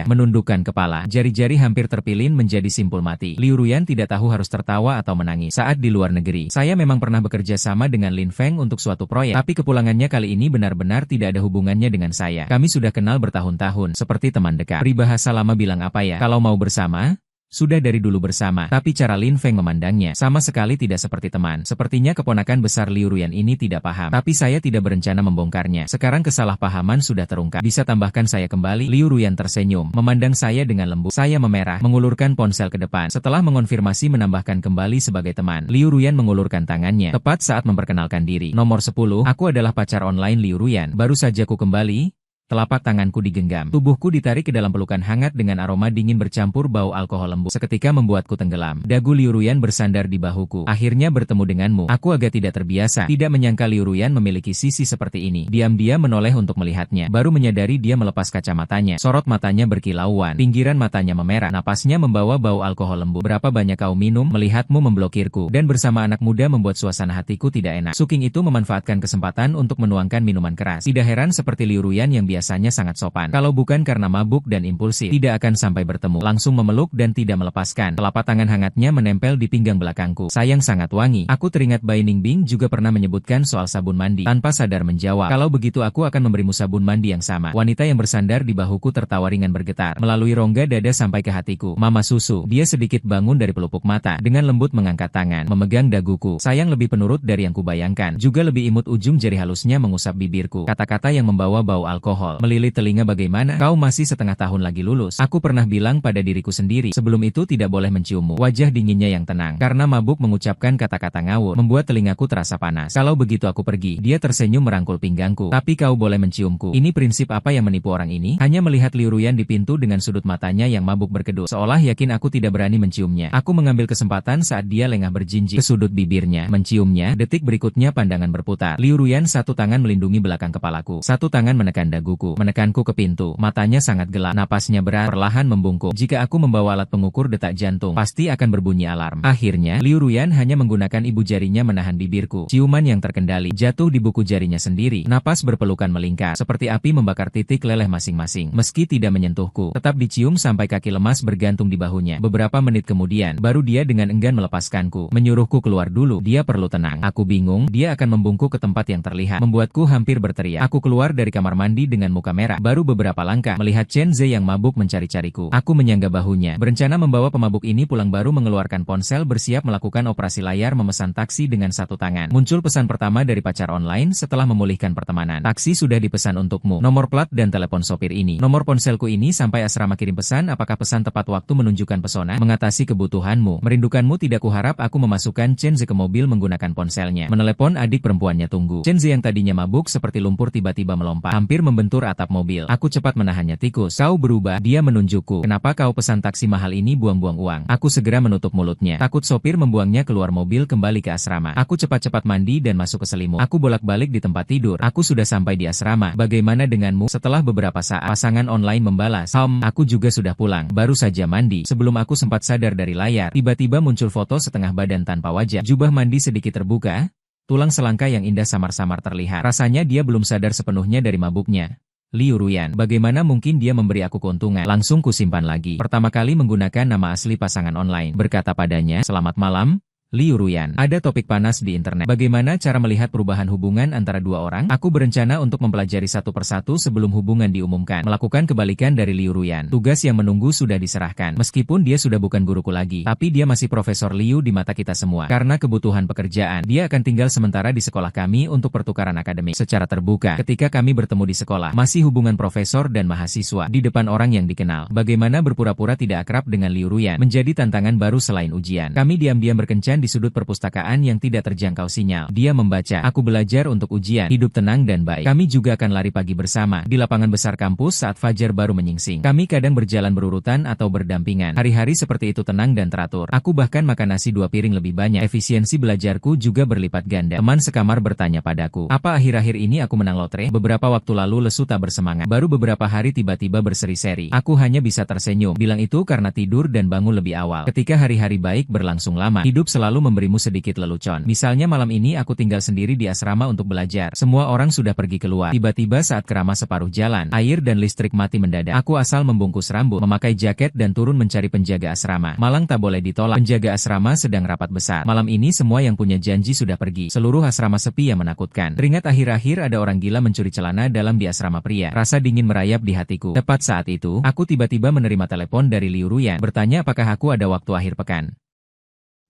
menundukkan kepala. Jari-jari hampir terpilin menjadi simpul mati. Liu Ruyan tidak tahu harus tertawa atau menangis. Saat di luar negeri, saya memang pernah bekerja sama dengan Lin Feng untuk suatu proyek. Tapi kepulangannya kali ini benar-benar tidak ada hubungannya dengan saya. Kami sudah kenal bertahun-tahun, seperti teman dekat. Peribahasa lama bilang apa ya? Kalau mau bersama, sudah dari dulu bersama. Tapi cara Lin Feng memandangnya sama sekali tidak seperti teman. Sepertinya keponakan besar Liu Ruyan ini tidak paham. Tapi saya tidak berencana membongkarnya. Sekarang kesalahpahaman sudah terungkap. Bisa tambahkan saya kembali? Liu Ruyan tersenyum, memandang saya dengan lembut. Saya memerah, mengulurkan ponsel ke depan. Setelah mengonfirmasi menambahkan kembali sebagai teman, Liu Ruyan mengulurkan tangannya. Tepat saat memperkenalkan diri. Nomor 10, aku adalah pacar online Liu Ruyan. Baru saja ku kembali. Telapak tanganku digenggam. Tubuhku ditarik ke dalam pelukan hangat dengan aroma dingin bercampur bau alkohol lembut. Seketika membuatku tenggelam. Dagu Liu Ruyan bersandar di bahuku. Akhirnya bertemu denganmu. Aku agak tidak terbiasa. Tidak menyangka Liu Ruyan memiliki sisi seperti ini. Diam-diam menoleh untuk melihatnya. Baru menyadari dia melepas kacamatanya. Sorot matanya berkilauan. Pinggiran matanya memerah. Napasnya membawa bau alkohol lembut. Berapa banyak kau minum? Melihatmu memblokirku. Dan bersama anak muda membuat suasana hatiku tidak enak. Suking itu memanfaatkan kesempatan untuk menuangkan minuman keras. Tidak heran seperti Liu Ruyan yang biasanya sangat sopan. Kalau bukan karena mabuk dan impulsif, tidak akan sampai bertemu. Langsung memeluk dan tidak melepaskan. Telapak tangan hangatnya menempel di pinggang belakangku. Sayang sangat wangi. Aku teringat Bai Ningbing juga pernah menyebutkan soal sabun mandi. Tanpa sadar menjawab, kalau begitu aku akan memberimu sabun mandi yang sama. Wanita yang bersandar di bahuku tertawa ringan bergetar. Melalui rongga dada sampai ke hatiku. Mama susu. Dia sedikit bangun dari pelupuk mata. Dengan lembut mengangkat tangan, memegang daguku. Sayang lebih penurut dari yang kubayangkan. Juga lebih imut ujung jari halusnya mengusap bibirku. Kata-kata yang membawa bau alkohol. Melilit telinga. Bagaimana? Kau masih setengah tahun lagi lulus. Aku pernah bilang pada diriku sendiri, sebelum itu tidak boleh menciummu. Wajah dinginnya yang tenang. Karena mabuk mengucapkan kata-kata ngawur, membuat telingaku terasa panas. Kalau begitu aku pergi. Dia tersenyum merangkul pinggangku. Tapi kau boleh menciumku. Ini prinsip apa yang menipu orang ini? Hanya melihat Liu Ruyan di pintu dengan sudut matanya yang mabuk berkedut. Seolah yakin aku tidak berani menciumnya. Aku mengambil kesempatan saat dia lengah berjinjit ke sudut bibirnya. Menciumnya. Detik berikutnya pandangan berputar. Liu Ruyan satu tangan melindungi belakang kepalaku. Satu tangan menekan daguku. Menekanku ke pintu. Matanya sangat gelap. Napasnya berat. Perlahan membungkuk. Jika aku membawa alat pengukur detak jantung, pasti akan berbunyi alarm. Akhirnya, Liu Ruyan hanya menggunakan ibu jarinya menahan bibirku. Ciuman yang terkendali jatuh di buku jarinya sendiri. Napas berpelukan melingkar. Seperti api membakar titik leleh masing-masing. Meski tidak menyentuhku, tetap dicium sampai kaki lemas bergantung di bahunya. Beberapa menit kemudian, baru dia dengan enggan melepaskanku. Menyuruhku keluar dulu. Dia perlu tenang. Aku bingung. Dia akan membungkuk ke tempat yang terlihat. Membuatku hampir berteriak. Aku keluar dari kamar mandi dengan muka merah. Baru beberapa langkah, melihat Chen Zhe yang mabuk mencari-cariku. Aku menyangga bahunya. Berencana membawa pemabuk ini pulang baru mengeluarkan ponsel bersiap melakukan operasi layar memesan taksi dengan satu tangan. Muncul pesan pertama dari pacar online setelah memulihkan pertemanan. Taksi sudah dipesan untukmu. Nomor plat dan telepon sopir ini. Nomor ponselku ini sampai asrama kirim pesan. Apakah pesan tepat waktu menunjukkan pesona? Mengatasi kebutuhanmu. Merindukanmu tidak kuharap aku memasukkan Chen Zhe ke mobil menggunakan ponselnya. Menelepon adik perempuannya tunggu. Chen Zhe yang tadinya mabuk seperti lumpur tiba-tiba melompat. Hampir membentur atap mobil. Aku cepat menahannya. Tikus, kau berubah. Dia menunjukku. Kenapa kau pesan taksi mahal ini buang-buang uang? Aku segera menutup mulutnya. Takut sopir membuangnya keluar mobil kembali ke asrama. Aku cepat-cepat mandi dan masuk ke selimut. Aku bolak-balik di tempat tidur. Aku sudah sampai di asrama. Bagaimana denganmu? Setelah beberapa saat, pasangan online membalas. Aku juga sudah pulang. Baru saja mandi. Sebelum aku sempat sadar dari layar, tiba-tiba muncul foto setengah badan tanpa wajah. Jubah mandi sedikit terbuka. Tulang selangka yang indah samar-samar terlihat. Rasanya dia belum sadar sepenuhnya dari mabuknya. Liu Ruyan, bagaimana mungkin dia memberi aku keuntungan? Langsung kusimpan lagi. Pertama kali menggunakan nama asli pasangan online. Berkata padanya, selamat malam, Liu Ruyan. Ada topik panas di internet. Bagaimana cara melihat perubahan hubungan antara dua orang? Aku berencana untuk mempelajari satu persatu sebelum hubungan diumumkan. Melakukan kebalikan dari Liu Ruyan. Tugas yang menunggu sudah diserahkan. Meskipun dia sudah bukan guruku lagi, tapi dia masih Profesor Liu di mata kita semua. Karena kebutuhan pekerjaan, dia akan tinggal sementara di sekolah kami untuk pertukaran akademik. Secara terbuka, ketika kami bertemu di sekolah, masih hubungan profesor dan mahasiswa, di depan orang yang dikenal. Bagaimana berpura-pura tidak akrab dengan Liu Ruyan menjadi tantangan baru selain ujian. Kami diam-diam berkencan Kemudian di sudut perpustakaan yang tidak terjangkau sinyal, dia membaca, "Aku belajar untuk ujian, hidup tenang dan baik." Kami juga akan lari pagi bersama, di lapangan besar kampus saat fajar baru menyingsing. Kami kadang berjalan berurutan atau berdampingan. Hari-hari seperti itu tenang dan teratur. Aku bahkan makan nasi 2 piring lebih banyak. Efisiensi belajarku juga berlipat ganda. Teman sekamar bertanya padaku, "Apa akhir-akhir ini aku menang lotre?" Beberapa waktu lalu lesu tak bersemangat. Baru beberapa hari tiba-tiba berseri-seri. Aku hanya bisa tersenyum, bilang itu karena tidur dan bangun lebih awal. Ketika hari-hari baik berlangsung lama, hidup selalu memberimu sedikit lelucon. Misalnya malam ini aku tinggal sendiri di asrama untuk belajar. Semua orang sudah pergi keluar. Tiba-tiba saat keramas separuh jalan, air dan listrik mati mendadak. Aku asal membungkus rambut, memakai jaket dan turun mencari penjaga asrama. Malang tak boleh ditolak. Penjaga asrama sedang rapat besar. Malam ini semua yang punya janji sudah pergi. Seluruh asrama sepi yang menakutkan. Teringat akhir-akhir ada orang gila mencuri celana dalam di asrama pria. Rasa dingin merayap di hatiku. Tepat saat itu, aku tiba-tiba menerima telepon dari Liu Ruyan, bertanya apakah aku ada waktu akhir pekan.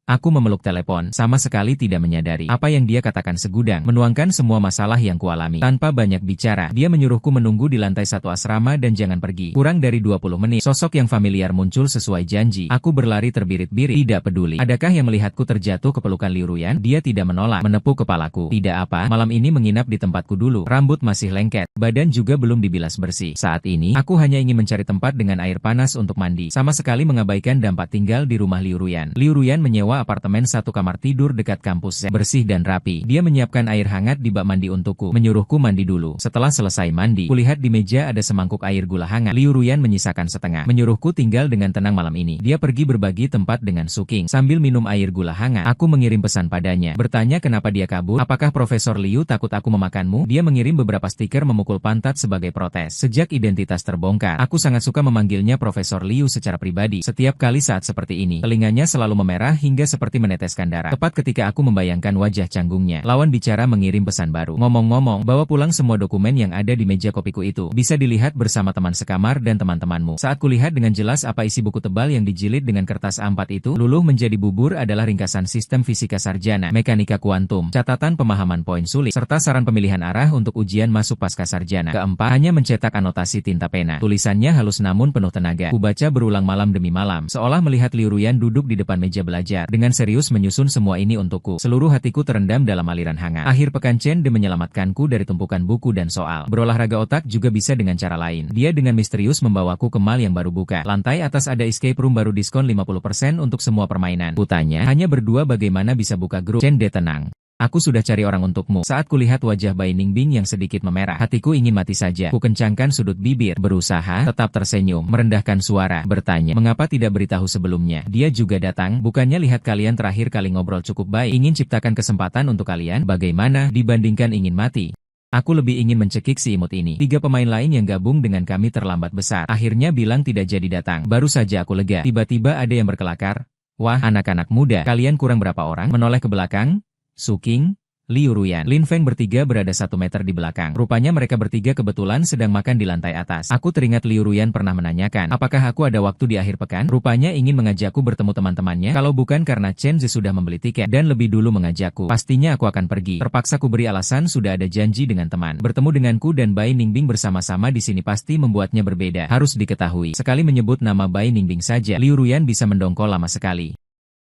Aku memeluk telepon, sama sekali tidak menyadari apa yang dia katakan segudang, menuangkan semua masalah yang kualami. Tanpa banyak bicara, dia menyuruhku menunggu di lantai 1 asrama dan jangan pergi. Kurang dari 20 menit, sosok yang familiar muncul sesuai janji. Aku berlari terbirit-birit, tidak peduli. Adakah yang melihatku terjatuh ke pelukan Liu Ruyan? Dia tidak menolak, menepuk kepalaku. Tidak apa, malam ini menginap di tempatku dulu. Rambut masih lengket, badan juga belum dibilas bersih. Saat ini, aku hanya ingin mencari tempat dengan air panas untuk mandi. Sama sekali mengabaikan dampak tinggal di rumah Liu Ruyan. Liu Ruyan menyewa apartemen 1 kamar tidur dekat kampus, bersih dan rapi. Dia menyiapkan air hangat di bak mandi untukku, menyuruhku mandi dulu. Setelah selesai mandi, kulihat di meja ada semangkuk air gula hangat. Liu Ruyan menyisakan setengah, menyuruhku tinggal dengan tenang malam ini. Dia pergi berbagi tempat dengan Suking. Sambil minum air gula hangat, aku mengirim pesan padanya, bertanya kenapa dia kabur. Apakah Profesor Liu takut aku memakanmu? Dia mengirim beberapa stiker memukul pantat sebagai protes. Sejak identitas terbongkar, aku sangat suka memanggilnya Profesor Liu secara pribadi. Setiap kali saat seperti ini, telinganya selalu memerah hingga seperti meneteskan darah. Tepat ketika aku membayangkan wajah canggungnya, lawan bicara mengirim pesan baru. "Ngomong-ngomong, bawa pulang semua dokumen yang ada di meja kopiku itu. Bisa dilihat bersama teman sekamar dan teman-temanmu." Saat kulihat dengan jelas apa isi buku tebal yang dijilid dengan kertas A4 itu, luluh menjadi bubur adalah ringkasan sistem fisika sarjana, mekanika kuantum, catatan pemahaman poin sulit, serta saran pemilihan arah untuk ujian masuk pasca sarjana. Keempat, hanya mencetak anotasi tinta pena. Tulisannya halus namun penuh tenaga. Kubaca berulang malam demi malam, seolah melihat Liu Ruyan duduk di depan meja belajar, dengan serius menyusun semua ini untukku. Seluruh hatiku terendam dalam aliran hangat. Akhir pekan Chen De menyelamatkanku dari tumpukan buku dan soal. Berolahraga otak juga bisa dengan cara lain. Dia dengan misterius membawaku ke mall yang baru buka. Lantai atas ada escape room baru diskon 50% untuk semua permainan. Kutanya, hanya berdua bagaimana bisa buka grup? Chen De tenang. "Aku sudah cari orang untukmu." Saat kulihat wajah Bai Ningbing yang sedikit memerah, hatiku ingin mati saja. Kukencangkan sudut bibir, berusaha tetap tersenyum, merendahkan suara, bertanya, "Mengapa tidak beritahu sebelumnya?" Dia juga datang, "Bukannya lihat kalian terakhir kali ngobrol cukup baik, ingin ciptakan kesempatan untuk kalian, bagaimana dibandingkan ingin mati? Aku lebih ingin mencekik si imut ini." 3 pemain lain yang gabung dengan kami terlambat besar. Akhirnya bilang tidak jadi datang. Baru saja aku lega. Tiba-tiba ada yang berkelakar, "Wah, anak-anak muda, kalian kurang berapa orang?" Menoleh ke belakang, Suking, Liu Ruyan, Lin Feng bertiga berada 1 meter di belakang. Rupanya mereka bertiga kebetulan sedang makan di lantai atas. Aku teringat Liu Ruyan pernah menanyakan, apakah aku ada waktu di akhir pekan? Rupanya ingin mengajakku bertemu teman-temannya. Kalau bukan karena Chen Zi sudah membeli tiket dan lebih dulu mengajakku, pastinya aku akan pergi. Terpaksa ku beri alasan sudah ada janji dengan teman. Bertemu denganku dan Bai Ningbing bersama-sama di sini pasti membuatnya berbeda. Harus diketahui, sekali menyebut nama Bai Ningbing saja, Liu Ruyan bisa mendongkol lama sekali.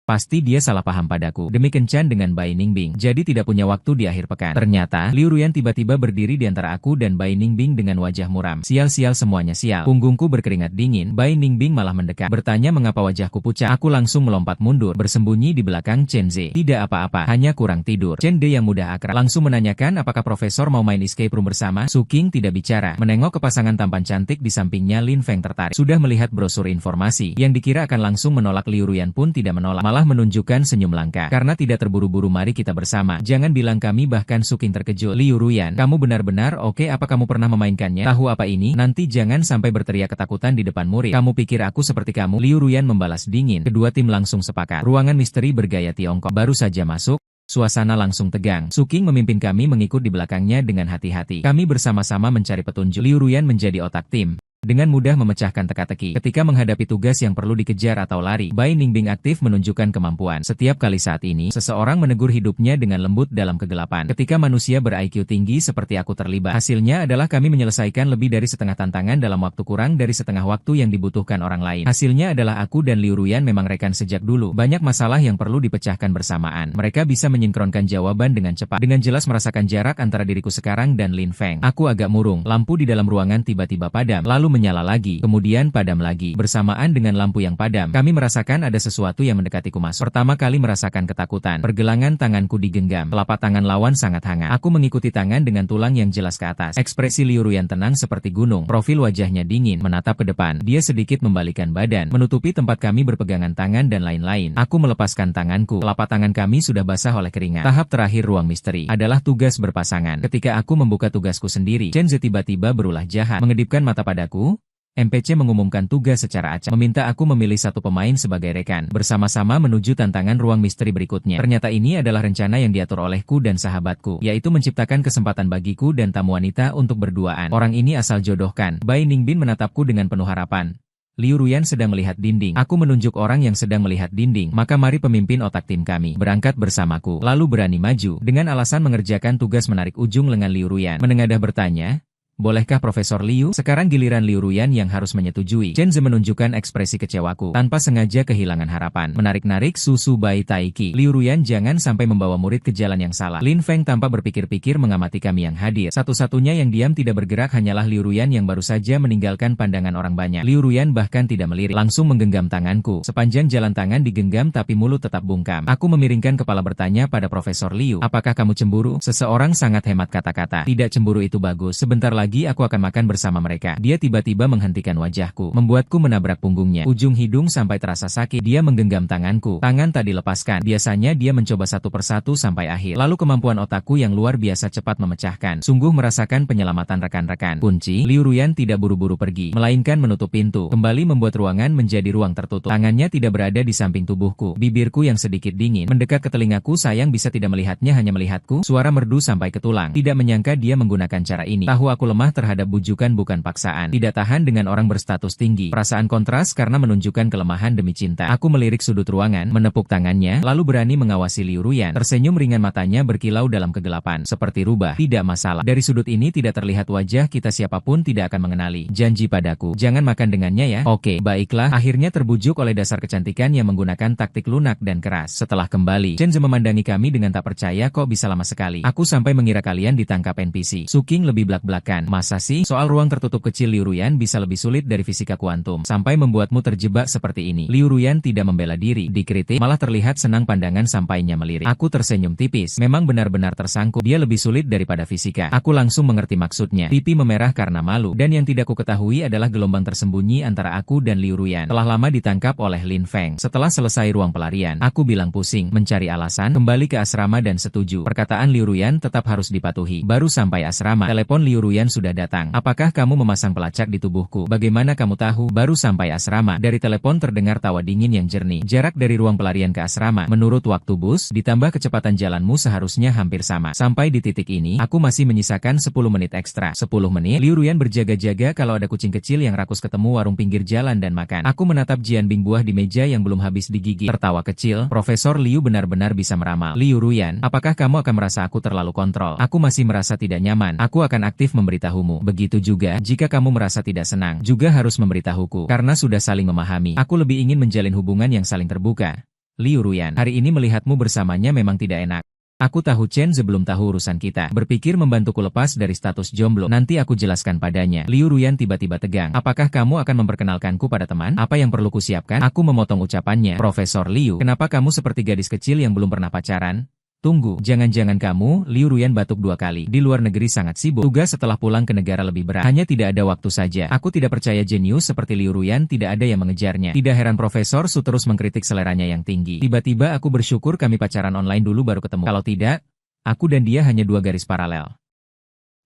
Pasti dia salah paham padaku. Demi kencan dengan Bai Ningbing, jadi tidak punya waktu di akhir pekan. Ternyata, Liu Ruyan tiba-tiba berdiri di antara aku dan Bai Ningbing dengan wajah muram. Sial-sial semuanya sial. Punggungku berkeringat dingin. Bai Ningbing malah mendekat, bertanya mengapa wajahku pucat. Aku langsung melompat mundur, bersembunyi di belakang Chen Ze. Tidak apa-apa, hanya kurang tidur. Chen De yang mudah akrab langsung menanyakan apakah profesor mau main escape room bersama. Suking tidak bicara, menengok ke pasangan tampan cantik di sampingnya. Lin Feng tertarik. Sudah melihat brosur informasi, yang dikira akan langsung menolak Liu Ruyan pun tidak menolak. Malah menunjukkan senyum langka. "Karena tidak terburu-buru, mari kita bersama. Jangan bilang kami." Bahkan Suking terkejut. "Liu Ruyan, kamu benar-benar oke? Apa kamu pernah memainkannya? Tahu apa ini? Nanti jangan sampai berteriak ketakutan di depan murid. Kamu pikir aku seperti kamu?" Liu Ruyan membalas dingin. Kedua tim langsung sepakat. Ruangan misteri bergaya Tiongkok. Baru saja masuk, suasana langsung tegang. Suking memimpin kami mengikut di belakangnya dengan hati-hati. Kami bersama-sama mencari petunjuk. Liu Ruyan menjadi otak tim. dengan mudah memecahkan teka-teki. Ketika menghadapi tugas yang perlu dikejar atau lari, Bai Ningbing aktif menunjukkan kemampuan. Setiap kali saat ini, seseorang menegur hidupnya dengan lembut dalam kegelapan. Ketika manusia ber-IQ tinggi seperti aku terlibat, hasilnya adalah kami menyelesaikan lebih dari setengah tantangan dalam waktu kurang dari setengah waktu yang dibutuhkan orang lain. Hasilnya adalah aku dan Liu Ruyan memang rekan sejak dulu. Banyak masalah yang perlu dipecahkan bersamaan. Mereka bisa menyinkronkan jawaban dengan cepat. Dengan jelas merasakan jarak antara diriku sekarang dan Lin Feng. Aku agak murung. Lampu di dalam ruangan tiba-tiba padam, lalu menyala lagi, kemudian padam lagi. Bersamaan dengan lampu yang padam, kami merasakan ada sesuatu yang mendekatiku masuk. Pertama kali merasakan ketakutan. Pergelangan tanganku digenggam. Telapak tangan lawan sangat hangat. Aku mengikuti tangan dengan tulang yang jelas ke atas. Ekspresi Liu Ruyan tenang seperti gunung. Profil wajahnya dingin, menatap ke depan. Dia sedikit membalikkan badan, menutupi tempat kami berpegangan tangan dan lain-lain. Aku melepaskan tanganku. Telapak tangan kami sudah basah oleh keringat. Tahap terakhir ruang misteri adalah tugas berpasangan. Ketika aku membuka tugasku sendiri, Chen Zi tiba-tiba berulah jahat, mengedipkan mata padaku. MPC mengumumkan tugas secara acak, meminta aku memilih satu pemain sebagai rekan, bersama-sama menuju tantangan ruang misteri berikutnya. Ternyata ini adalah rencana yang diatur olehku dan sahabatku, yaitu menciptakan kesempatan bagiku dan tamu wanita untuk berduaan. Orang ini asal jodohkan. Bai Ningbin menatapku dengan penuh harapan. Liu Ruyan sedang melihat dinding. Aku menunjuk orang yang sedang melihat dinding. Maka mari pemimpin otak tim kami berangkat bersamaku. Lalu berani maju. Dengan alasan mengerjakan tugas menarik ujung lengan Liu Ruyan. Menengadah bertanya, bolehkah Profesor Liu? Sekarang giliran Liu Ruyan yang harus menyetujui. Chen Zi menunjukkan ekspresi kecewaku, tanpa sengaja kehilangan harapan. Menarik-narik susu Bai Taiki. Liu Ruyan jangan sampai membawa murid ke jalan yang salah. Lin Feng tanpa berpikir-pikir mengamati kami yang hadir. Satu-satunya yang diam tidak bergerak hanyalah Liu Ruyan yang baru saja meninggalkan pandangan orang banyak. Liu Ruyan bahkan tidak melirik, langsung menggenggam tanganku. Sepanjang jalan tangan digenggam tapi mulut tetap bungkam. Aku memiringkan kepala bertanya pada Profesor Liu, apakah kamu cemburu? Seseorang sangat hemat kata-kata. Tidak cemburu itu bagus. Sebentar lagi aku akan makan bersama mereka. Dia tiba-tiba menghentikan wajahku, membuatku menabrak punggungnya. Ujung hidung sampai terasa sakit. Dia menggenggam tanganku. Tangan tak dilepaskan. Biasanya dia mencoba satu persatu sampai akhir. Lalu kemampuan otakku yang luar biasa cepat memecahkan. Sungguh merasakan penyelamatan rekan-rekan. Kunci, Liu Ruyan tidak buru-buru pergi, melainkan menutup pintu. Kembali membuat ruangan menjadi ruang tertutup. Tangannya tidak berada di samping tubuhku. Bibirku yang sedikit dingin mendekat ke telingaku. Sayang bisa tidak melihatnya, hanya melihatku. Suara merdu sampai ke tulang. Tidak menyangka dia menggunakan cara ini. Tahu aku lemah terhadap bujukan bukan paksaan. Tidak tahan dengan orang berstatus tinggi. Perasaan kontras karena menunjukkan kelemahan demi cinta. Aku melirik sudut ruangan, menepuk tangannya, lalu berani mengawasi Liu Ruyan. Tersenyum ringan, matanya berkilau dalam kegelapan. Seperti rubah. Tidak masalah. Dari sudut ini tidak terlihat wajah kita, siapapun tidak akan mengenali. Janji padaku. Jangan makan dengannya ya. Oke, baiklah. Akhirnya terbujuk oleh dasar kecantikan yang menggunakan taktik lunak dan keras. Setelah kembali, Chen Zi memandangi kami dengan tak percaya, kok bisa lama sekali. Aku sampai mengira kalian ditangkap NPC. Suking lebih blak-blakan. Masa sih? Soal ruang tertutup kecil Liu Ruyan bisa lebih sulit dari fisika kuantum, sampai membuatmu terjebak seperti ini. Liu Ruyan tidak membela diri, dikritik, malah terlihat senang pandangan sampainya melirik. Aku tersenyum tipis, memang benar-benar tersangkut. Dia lebih sulit daripada fisika. Aku langsung mengerti maksudnya. Pipi memerah karena malu, dan yang tidak ku ketahui adalah gelombang tersembunyi antara aku dan Liu Ruyan. Telah lama ditangkap oleh Lin Feng. Setelah selesai ruang pelarian, aku bilang pusing, mencari alasan, kembali ke asrama dan setuju. Perkataan Liu Ruyan tetap harus dipatuhi. Baru sampai asrama, telepon Liu Ruyan sudah datang. Apakah kamu memasang pelacak di tubuhku? Bagaimana kamu tahu? Baru sampai asrama, dari telepon terdengar tawa dingin yang jernih. Jarak dari ruang pelarian ke asrama, menurut waktu bus, ditambah kecepatan jalanmu seharusnya hampir sama. Sampai di titik ini, aku masih menyisakan 10 menit ekstra. 10 menit? Liu Ruyan berjaga-jaga kalau ada kucing kecil yang rakus ketemu warung pinggir jalan dan makan. Aku menatap Jianbing buah di meja yang belum habis digigit. Tertawa kecil, Profesor Liu benar-benar bisa meramal. Liu Ruyan, apakah kamu akan merasa aku terlalu kontrol? Aku masih merasa tidak nyaman. Aku akan aktif memberitahumu. Begitu juga, jika kamu merasa tidak senang, juga harus memberitahuku. Karena sudah saling memahami, aku lebih ingin menjalin hubungan yang saling terbuka. Liu Ruyan, hari ini melihatmu bersamanya memang tidak enak. Aku tahu Chen Zi belum tahu urusan kita. Berpikir membantuku lepas dari status jomblo. Nanti aku jelaskan padanya. Liu Ruyan tiba-tiba tegang. Apakah kamu akan memperkenalkanku pada teman? Apa yang perlu kusiapkan? Aku memotong ucapannya. Profesor Liu, kenapa kamu seperti gadis kecil yang belum pernah pacaran? Tunggu, jangan-jangan kamu? Liu Ruyan batuk 2 kali. Di luar negeri sangat sibuk. Tugas setelah pulang ke negara lebih berat. Hanya tidak ada waktu saja. Aku tidak percaya jenius seperti Liu Ruyan tidak ada yang mengejarnya. Tidak heran Profesor Su terus mengkritik seleranya yang tinggi. Tiba-tiba aku bersyukur kami pacaran online dulu baru ketemu. Kalau tidak, aku dan dia hanya 2 garis paralel.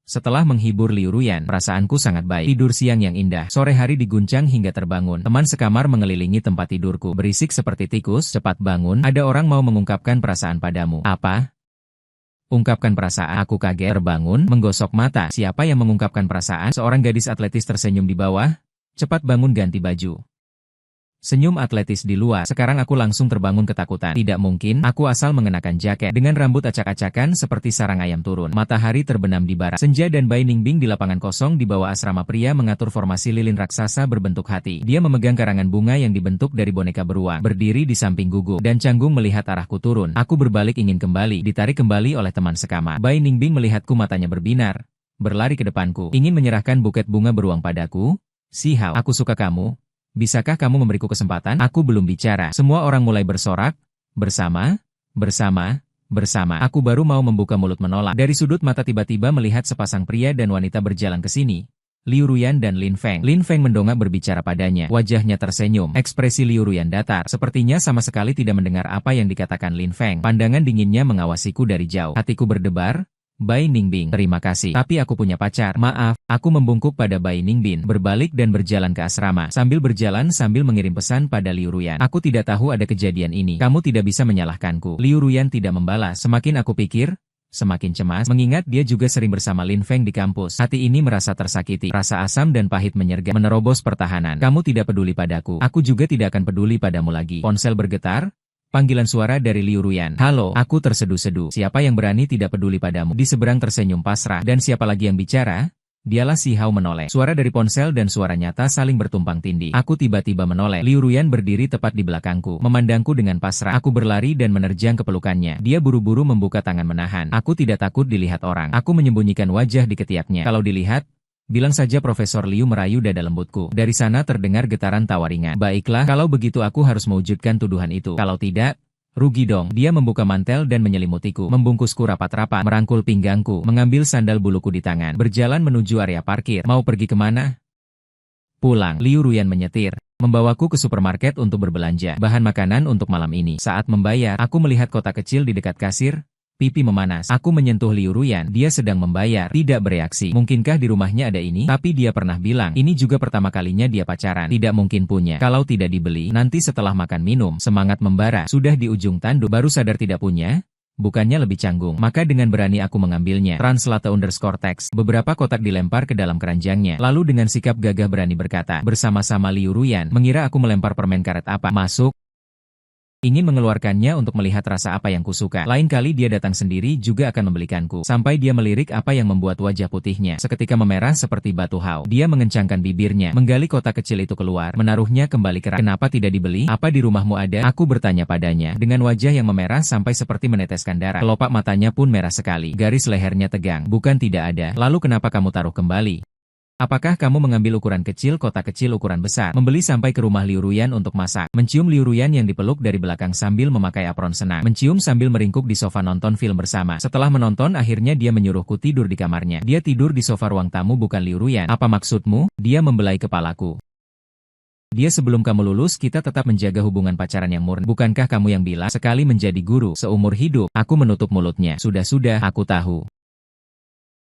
Setelah menghibur Liu Ruyan, perasaanku sangat baik. Tidur siang yang indah. Sore hari diguncang hingga terbangun. Teman sekamar mengelilingi tempat tidurku. Berisik seperti tikus. Cepat bangun. Ada orang mau mengungkapkan perasaan padamu. Apa? Ungkapkan perasaan. Aku kaget. Terbangun, menggosok mata. Siapa yang mengungkapkan perasaan? Seorang gadis atletis tersenyum di bawah. Cepat bangun ganti baju. Senyum atletis di luar, sekarang aku langsung terbangun ketakutan. Tidak mungkin, aku asal mengenakan jaket. Dengan rambut acak-acakan seperti sarang ayam turun. Matahari terbenam di barat. Senja dan Bai Ningbing di lapangan kosong di bawah asrama pria mengatur formasi lilin raksasa berbentuk hati. Dia memegang karangan bunga yang dibentuk dari boneka beruang. Berdiri di samping gugup, dan canggung melihat arahku turun. Aku berbalik ingin kembali, ditarik kembali oleh teman sekamar. Bai Ningbing melihatku, matanya berbinar. Berlari ke depanku, ingin menyerahkan buket bunga beruang padaku. Si Hao, aku suka kamu. Bisakah kamu memberiku kesempatan? Aku belum bicara. Semua orang mulai bersorak. Bersama. Aku baru mau membuka mulut menolak. Dari sudut mata tiba-tiba melihat sepasang pria dan wanita berjalan ke sini. Liu Ruyan dan Lin Feng. Lin Feng mendongak berbicara padanya. Wajahnya tersenyum. Ekspresi Liu Ruyan datar. Sepertinya sama sekali tidak mendengar apa yang dikatakan Lin Feng. Pandangan dinginnya mengawasiku dari jauh. Hatiku berdebar. Bai Ningbing, terima kasih. Tapi aku punya pacar. Maaf, aku membungkuk pada Bai Ningbing, berbalik dan berjalan ke asrama. Sambil berjalan sambil mengirim pesan pada Liu Ruyan. Aku tidak tahu ada kejadian ini. Kamu tidak bisa menyalahkanku. Liu Ruyan tidak membalas. Semakin aku pikir, semakin cemas, mengingat dia juga sering bersama Lin Feng di kampus. Hati ini merasa tersakiti. Rasa asam dan pahit menyergap, menerobos pertahanan. Kamu tidak peduli padaku. Aku juga tidak akan peduli padamu lagi. Ponsel bergetar. Panggilan suara dari Liu Ruyan. Halo, aku tersedu-sedu. Siapa yang berani tidak peduli padamu? Di seberang tersenyum pasrah. Dan siapa lagi yang bicara? Dialah si Hao menoleh. Suara dari ponsel dan suara nyata saling bertumpang tindih. Aku tiba-tiba menoleh. Liu Ruyan berdiri tepat di belakangku, memandangku dengan pasrah. Aku berlari dan menerjang ke pelukannya. Dia buru-buru membuka tangan menahan. Aku tidak takut dilihat orang. Aku menyembunyikan wajah di ketiaknya. Kalau dilihat, bilang saja Profesor Liu merayu dada lembutku. Dari sana terdengar getaran tawa ringan. Baiklah, kalau begitu aku harus mewujudkan tuduhan itu. Kalau tidak, rugi dong. Dia membuka mantel dan menyelimutiku, membungkusku rapat-rapat, merangkul pinggangku, mengambil sandal buluku di tangan, berjalan menuju area parkir. Mau pergi kemana? Pulang. Liu Ruyan menyetir, membawaku ke supermarket untuk berbelanja bahan makanan untuk malam ini. Saat membayar, aku melihat kotak kecil di dekat kasir. Pipi memanas. Aku menyentuh Liu Ruyan. Dia sedang membayar. Tidak bereaksi. Mungkinkah di rumahnya ada ini? Tapi dia pernah bilang, ini juga pertama kalinya dia pacaran. Tidak mungkin punya. Kalau tidak dibeli, nanti setelah makan minum, semangat membara. Sudah di ujung tanduk, baru sadar tidak punya? Bukannya lebih canggung. Maka dengan berani aku mengambilnya. Translate_text. Beberapa kotak dilempar ke dalam keranjangnya. Lalu dengan sikap gagah berani berkata, bersama-sama Liu Ruyan, mengira aku melempar permen karet apa. Masuk. Ingin mengeluarkannya untuk melihat rasa apa yang kusuka. Lain kali dia datang sendiri juga akan membelikanku. Sampai dia melirik apa yang membuat wajah putihnya seketika memerah seperti batu Hao. Dia mengencangkan bibirnya, menggali kotak kecil itu keluar, menaruhnya kembali ke rak. Kenapa tidak dibeli? Apa di rumahmu ada? Aku bertanya padanya. Dengan wajah yang memerah sampai seperti meneteskan darah. Kelopak matanya pun merah sekali. Garis lehernya tegang. Bukan tidak ada. Lalu kenapa kamu taruh kembali? Apakah kamu mengambil ukuran kecil, kotak kecil ukuran besar, membeli sampai ke rumah Liu Ruyan untuk masak, mencium Liu Ruyan yang dipeluk dari belakang sambil memakai apron senang, mencium sambil meringkuk di sofa nonton film bersama. Setelah menonton akhirnya dia menyuruhku tidur di kamarnya. Dia tidur di sofa ruang tamu bukan Liu Ruyan. Apa maksudmu? Dia membelai kepalaku. Dia sebelum kamu lulus kita tetap menjaga hubungan pacaran yang murni. Bukankah kamu yang bilang sekali menjadi guru seumur hidup? Aku menutup mulutnya. Sudah, aku tahu.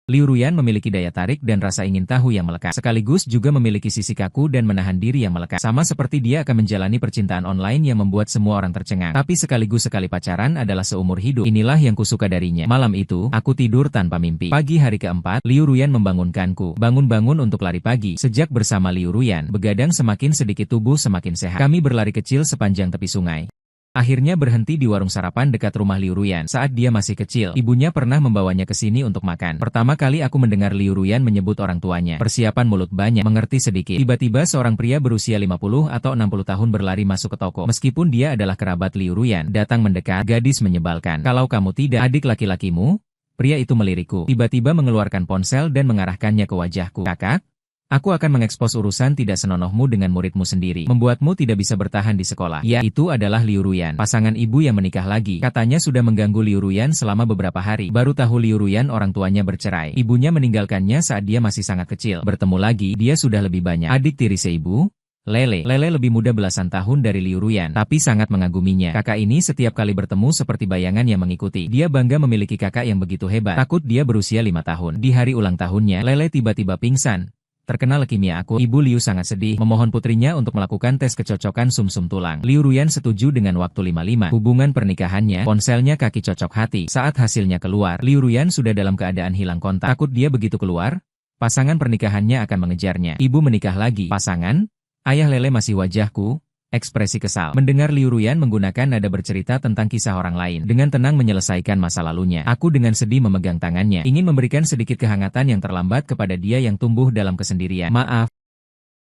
Liu Ruyan memiliki daya tarik dan rasa ingin tahu yang melekat. Sekaligus juga memiliki sisi kaku dan menahan diri yang melekat. Sama seperti dia akan menjalani percintaan online yang membuat semua orang tercengang. Tapi sekaligus sekali pacaran adalah seumur hidup. Inilah yang kusuka darinya. Malam itu, aku tidur tanpa mimpi. Pagi hari keempat, Liu Ruyan membangunkanku. Bangun-bangun untuk lari pagi. Sejak bersama Liu Ruyan, begadang semakin sedikit tubuh semakin sehat. Kami berlari kecil sepanjang tepi sungai. Akhirnya berhenti di warung sarapan dekat rumah Liu Ruyan. Saat dia masih kecil, ibunya pernah membawanya ke sini untuk makan. Pertama kali aku mendengar Liu Ruyan menyebut orang tuanya. Persiapan mulut banyak, mengerti sedikit. Tiba-tiba seorang pria berusia 50 atau 60 tahun berlari masuk ke toko. Meskipun dia adalah kerabat Liu Ruyan, datang mendekat, gadis menyebalkan. Kalau kamu tidak adik laki-lakimu? Pria itu melirikku. Tiba-tiba mengeluarkan ponsel dan mengarahkannya ke wajahku. Kakak? Aku akan mengekspos urusan tidak senonohmu dengan muridmu sendiri. Membuatmu tidak bisa bertahan di sekolah. Ya, itu adalah Liu Ruyan. Pasangan ibu yang menikah lagi. Katanya sudah mengganggu Liu Ruyan selama beberapa hari. Baru tahu Liu Ruyan orang tuanya bercerai. Ibunya meninggalkannya saat dia masih sangat kecil. Bertemu lagi, dia sudah lebih banyak. Adik tiri seibu? Lele lebih muda belasan tahun dari Liu Ruyan, tapi sangat mengaguminya. Kakak ini setiap kali bertemu seperti bayangan yang mengikuti. Dia bangga memiliki kakak yang begitu hebat. Takut dia berusia 5 tahun. Di hari ulang tahunnya, Lele tiba-tiba pingsan. Terkena leukemia akut. Ibu Liu sangat sedih, memohon putrinya untuk melakukan tes kecocokan sumsum tulang. Liu Ruyan setuju dengan waktu 55. Hubungan pernikahannya, ponselnya kaki cocok hati. Saat hasilnya keluar, Liu Ruyan sudah dalam keadaan hilang kontak. Takut dia begitu keluar, Pasangan pernikahannya akan mengejarnya. Ibu menikah lagi. Pasangan? Ayah Lele masih wajahku. Ekspresi kesal. Mendengar Liu Ruyan menggunakan nada bercerita tentang kisah orang lain. Dengan tenang menyelesaikan masa lalunya. Aku dengan sedih memegang tangannya. Ingin memberikan sedikit kehangatan yang terlambat kepada dia yang tumbuh dalam kesendirian. Maaf.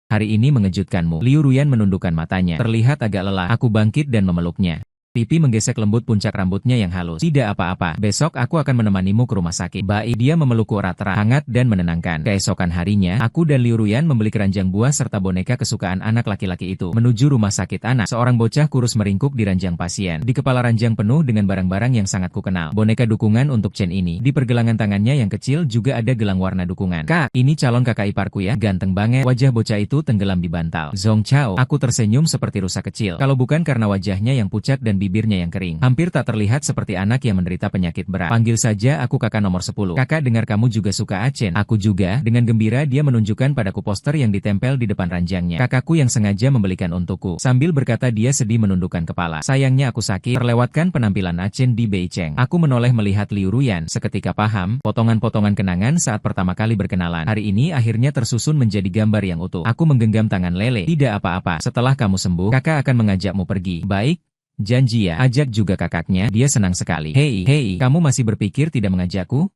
Hari ini mengejutkanmu. Liu Ruyan menundukkan matanya. Terlihat agak lelah. Aku bangkit dan memeluknya. Pipi menggesek lembut puncak rambutnya yang halus. Tidak apa-apa. Besok aku akan menemanimu ke rumah sakit. Baik. Dia memelukku erat-erat, hangat dan menenangkan. Keesokan harinya, aku dan Liu Ruyan membeli keranjang buah serta boneka kesukaan anak laki-laki itu. Menuju rumah sakit anak. Seorang bocah kurus meringkuk di ranjang pasien. Di kepala ranjang penuh dengan barang-barang yang sangat kukenal. Boneka dukungan untuk Chen ini. Di pergelangan tangannya yang kecil juga ada gelang warna dukungan. Kak, ini calon kakak iparku ya. Ganteng banget. Wajah bocah itu tenggelam di bantal. Zhong Chao. Aku tersenyum seperti rusa kecil. Kalau bukan karena wajahnya yang pucat dan bibirnya yang kering. Hampir tak terlihat seperti anak yang menderita penyakit berat. Panggil saja aku kakak nomor 10. Kakak dengar kamu juga suka Achen. Aku juga. Dengan gembira dia menunjukkan padaku poster yang ditempel di depan ranjangnya. Kakakku yang sengaja membelikan untukku. Sambil berkata dia sedih menundukkan kepala. Sayangnya aku sakit. Terlewatkan penampilan Achen di Beicheng. Aku menoleh melihat Liu Ruyan. Seketika paham, potongan-potongan kenangan saat pertama kali berkenalan. Hari ini akhirnya tersusun menjadi gambar yang utuh. Aku menggenggam tangan Lele. Tidak apa-apa. Setelah kamu sembuh, kakak akan mengajakmu pergi. Baik. Janji ya, ajak juga kakaknya, dia senang sekali. Hei, kamu masih berpikir tidak mengajakku?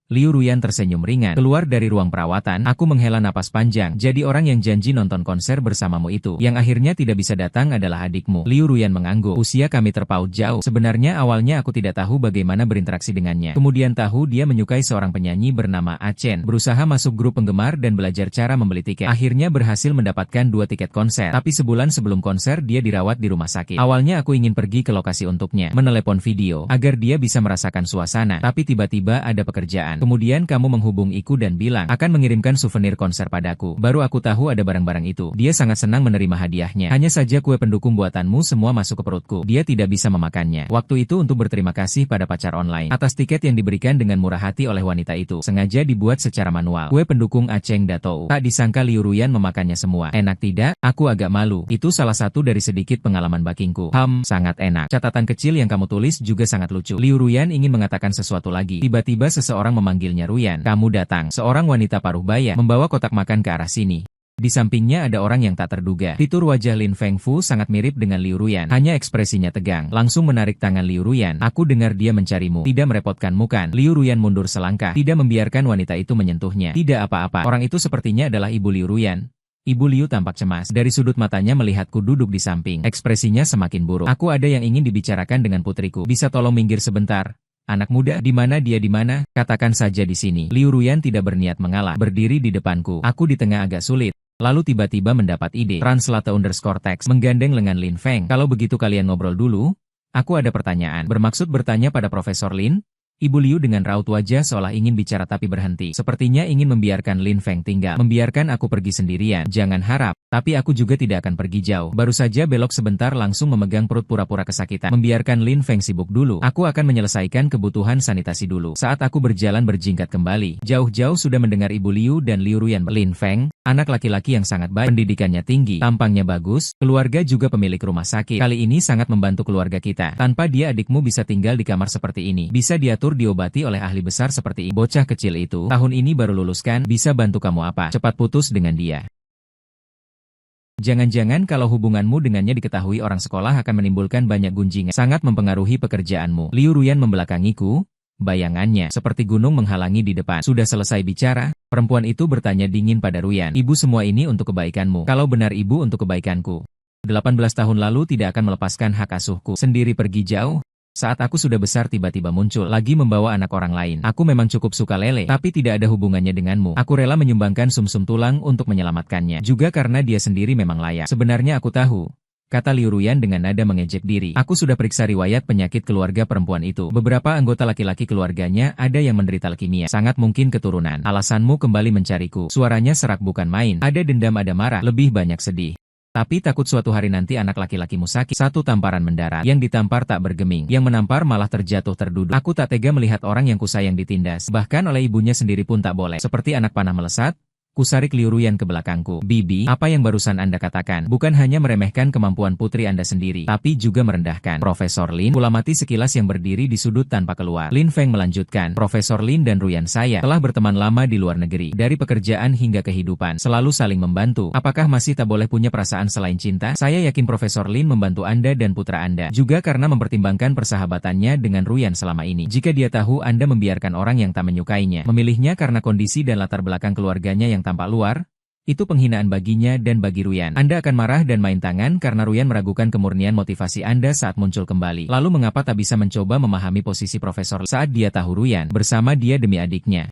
Liu Ruyan tersenyum ringan. Keluar dari ruang perawatan, aku menghela napas panjang. Jadi orang yang janji nonton konser bersamamu itu, yang akhirnya tidak bisa datang adalah adikmu. Liu Ruyan mengangguk. Usia kami terpaut jauh. Sebenarnya awalnya aku tidak tahu bagaimana berinteraksi dengannya. Kemudian tahu dia menyukai seorang penyanyi bernama Achen. Berusaha masuk grup penggemar dan belajar cara membeli tiket. Akhirnya berhasil mendapatkan 2 tiket konser. Tapi sebulan sebelum konser dia dirawat di rumah sakit. Awalnya aku ingin pergi ke lokasi untuknya, menelepon video, agar dia bisa merasakan suasana. Tapi tiba-tiba ada pekerjaan. Kemudian kamu menghubungiku dan bilang akan mengirimkan souvenir konser padaku. Baru aku tahu ada barang-barang itu. Dia sangat senang menerima hadiahnya. Hanya saja kue pendukung buatanmu semua masuk ke perutku. Dia tidak bisa memakannya. Waktu itu untuk berterima kasih pada pacar online atas tiket yang diberikan dengan murah hati oleh wanita itu. Sengaja dibuat secara manual. Kue pendukung Acheng Datou. Tak disangka Liu Ruyan memakannya semua. Enak tidak? Aku agak malu. Itu salah satu dari sedikit pengalaman bakingku. Sangat enak. Catatan kecil yang kamu tulis juga sangat lucu. Liu Ruyan ingin mengatakan sesuatu lagi. Tiba-tiba seseorang memanggilnya. Ruyan, kamu datang. Seorang wanita paruh baya membawa kotak makan ke arah sini. Di sampingnya ada orang yang tak terduga. Fitur wajah Lin Fengfu sangat mirip dengan Liu Ruyan. Hanya ekspresinya tegang. Langsung menarik tangan Liu Ruyan. Aku dengar dia mencarimu. Tidak merepotkanmu kan? Liu Ruyan mundur selangkah. Tidak membiarkan wanita itu menyentuhnya. Tidak apa-apa. Orang itu sepertinya adalah ibu Liu Ruyan. Ibu Liu tampak cemas. Dari sudut matanya melihatku duduk di samping. Ekspresinya semakin buruk. Aku ada yang ingin dibicarakan dengan putriku. Bisa tolong minggir sebentar? Anak muda, di mana dia di mana? Katakan saja di sini. Liu Ruyan tidak berniat mengalah. Berdiri di depanku. Aku di tengah agak sulit. Lalu tiba-tiba mendapat ide. Translate_text menggandeng lengan Lin Feng. Kalau begitu kalian ngobrol dulu? Aku ada pertanyaan. Bermaksud bertanya pada Profesor Lin? Ibu Liu dengan raut wajah seolah ingin bicara tapi berhenti. Sepertinya ingin membiarkan Lin Feng tinggal. Membiarkan aku pergi sendirian. Jangan harap. Tapi aku juga tidak akan pergi jauh. Baru saja belok sebentar langsung memegang perut pura-pura kesakitan. Membiarkan Lin Feng sibuk dulu. Aku akan menyelesaikan kebutuhan sanitasi dulu. Saat aku berjalan berjingkat kembali. Jauh-jauh sudah mendengar Ibu Liu dan Liu Ruyan. Lin Feng, anak laki-laki yang sangat baik. Pendidikannya tinggi. Tampangnya bagus. Keluarga juga pemilik rumah sakit. Kali ini sangat membantu keluarga kita. Tanpa dia adikmu bisa tinggal di kamar seperti ini. Bisa diatur diobati oleh ahli besar seperti ini. Bocah kecil itu, tahun ini baru luluskan. Bisa bantu kamu apa? Cepat putus dengan dia. Jangan-jangan kalau hubunganmu dengannya diketahui orang sekolah akan menimbulkan banyak gunjingan. Sangat mempengaruhi pekerjaanmu. Liu Ruyan membelakangiku. Bayangannya seperti gunung menghalangi di depan. Sudah selesai bicara, perempuan itu bertanya dingin pada Ruyan. Ibu semua ini untuk kebaikanmu. Kalau benar ibu untuk kebaikanku. 18 tahun lalu tidak akan melepaskan hak asuhku. Sendiri pergi jauh. Saat aku sudah besar tiba-tiba muncul lagi membawa anak orang lain. Aku memang cukup suka Lele, tapi tidak ada hubungannya denganmu. Aku rela menyumbangkan sumsum tulang untuk menyelamatkannya. Juga karena dia sendiri memang layak. Sebenarnya aku tahu. Kata Liu Ruyan dengan nada mengejek diri. Aku sudah periksa riwayat penyakit keluarga perempuan itu. Beberapa anggota laki-laki keluarganya ada yang menderita leukemia. Sangat mungkin keturunan. Alasanmu kembali mencariku. Suaranya serak bukan main. Ada dendam ada marah. Lebih banyak sedih. Tapi takut suatu hari nanti anak laki-lakimu sakit. Satu tamparan mendarat. Yang ditampar tak bergeming. Yang menampar malah terjatuh terduduk. Aku tak tega melihat orang yang kusayang ditindas. Bahkan oleh ibunya sendiri pun tak boleh. Seperti anak panah melesat. Kusarik Liu Ruyan ke belakangku. Bibi, apa yang barusan Anda katakan? Bukan hanya meremehkan kemampuan putri Anda sendiri, tapi juga merendahkan Profesor Lin. Kulamati sekilas yang berdiri di sudut tanpa keluar. Lin Feng melanjutkan, Profesor Lin dan Ruyan saya telah berteman lama di luar negeri. Dari pekerjaan hingga kehidupan, selalu saling membantu. Apakah masih tak boleh punya perasaan selain cinta? Saya yakin Profesor Lin membantu Anda dan putra Anda, juga karena mempertimbangkan persahabatannya dengan Ruyan selama ini. Jika dia tahu Anda membiarkan orang yang tak menyukainya, memilihnya karena kondisi dan latar belakang keluarganya yang tampak luar, itu penghinaan baginya dan bagi Ruyan. Anda akan marah dan main tangan karena Ruyan meragukan kemurnian motivasi Anda saat muncul kembali. Lalu mengapa tak bisa mencoba memahami posisi Profesor saat dia tahu Ruyan bersama dia demi adiknya?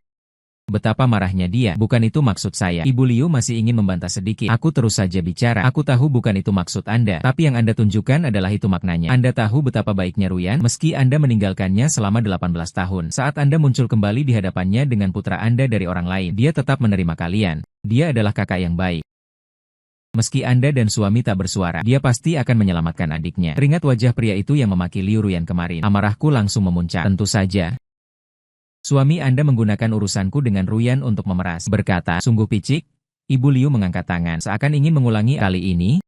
Betapa marahnya dia. Bukan itu maksud saya. Ibu Liu masih ingin membantah sedikit. Aku terus saja bicara. Aku tahu bukan itu maksud Anda. Tapi yang Anda tunjukkan adalah itu maknanya. Anda tahu betapa baiknya Ruyan, meski Anda meninggalkannya selama 18 tahun. Saat Anda muncul kembali di hadapannya dengan putra Anda dari orang lain, dia tetap menerima kalian. Dia adalah kakak yang baik. Meski Anda dan suami tak bersuara, dia pasti akan menyelamatkan adiknya. Teringat wajah pria itu yang memaki Liu Ruyan kemarin. Amarahku langsung memuncak. Tentu saja. Suami Anda menggunakan urusanku dengan Ruyan untuk memeras. Berkata, sungguh picik. Ibu Liu mengangkat tangan, seakan ingin mengulangi kali ini.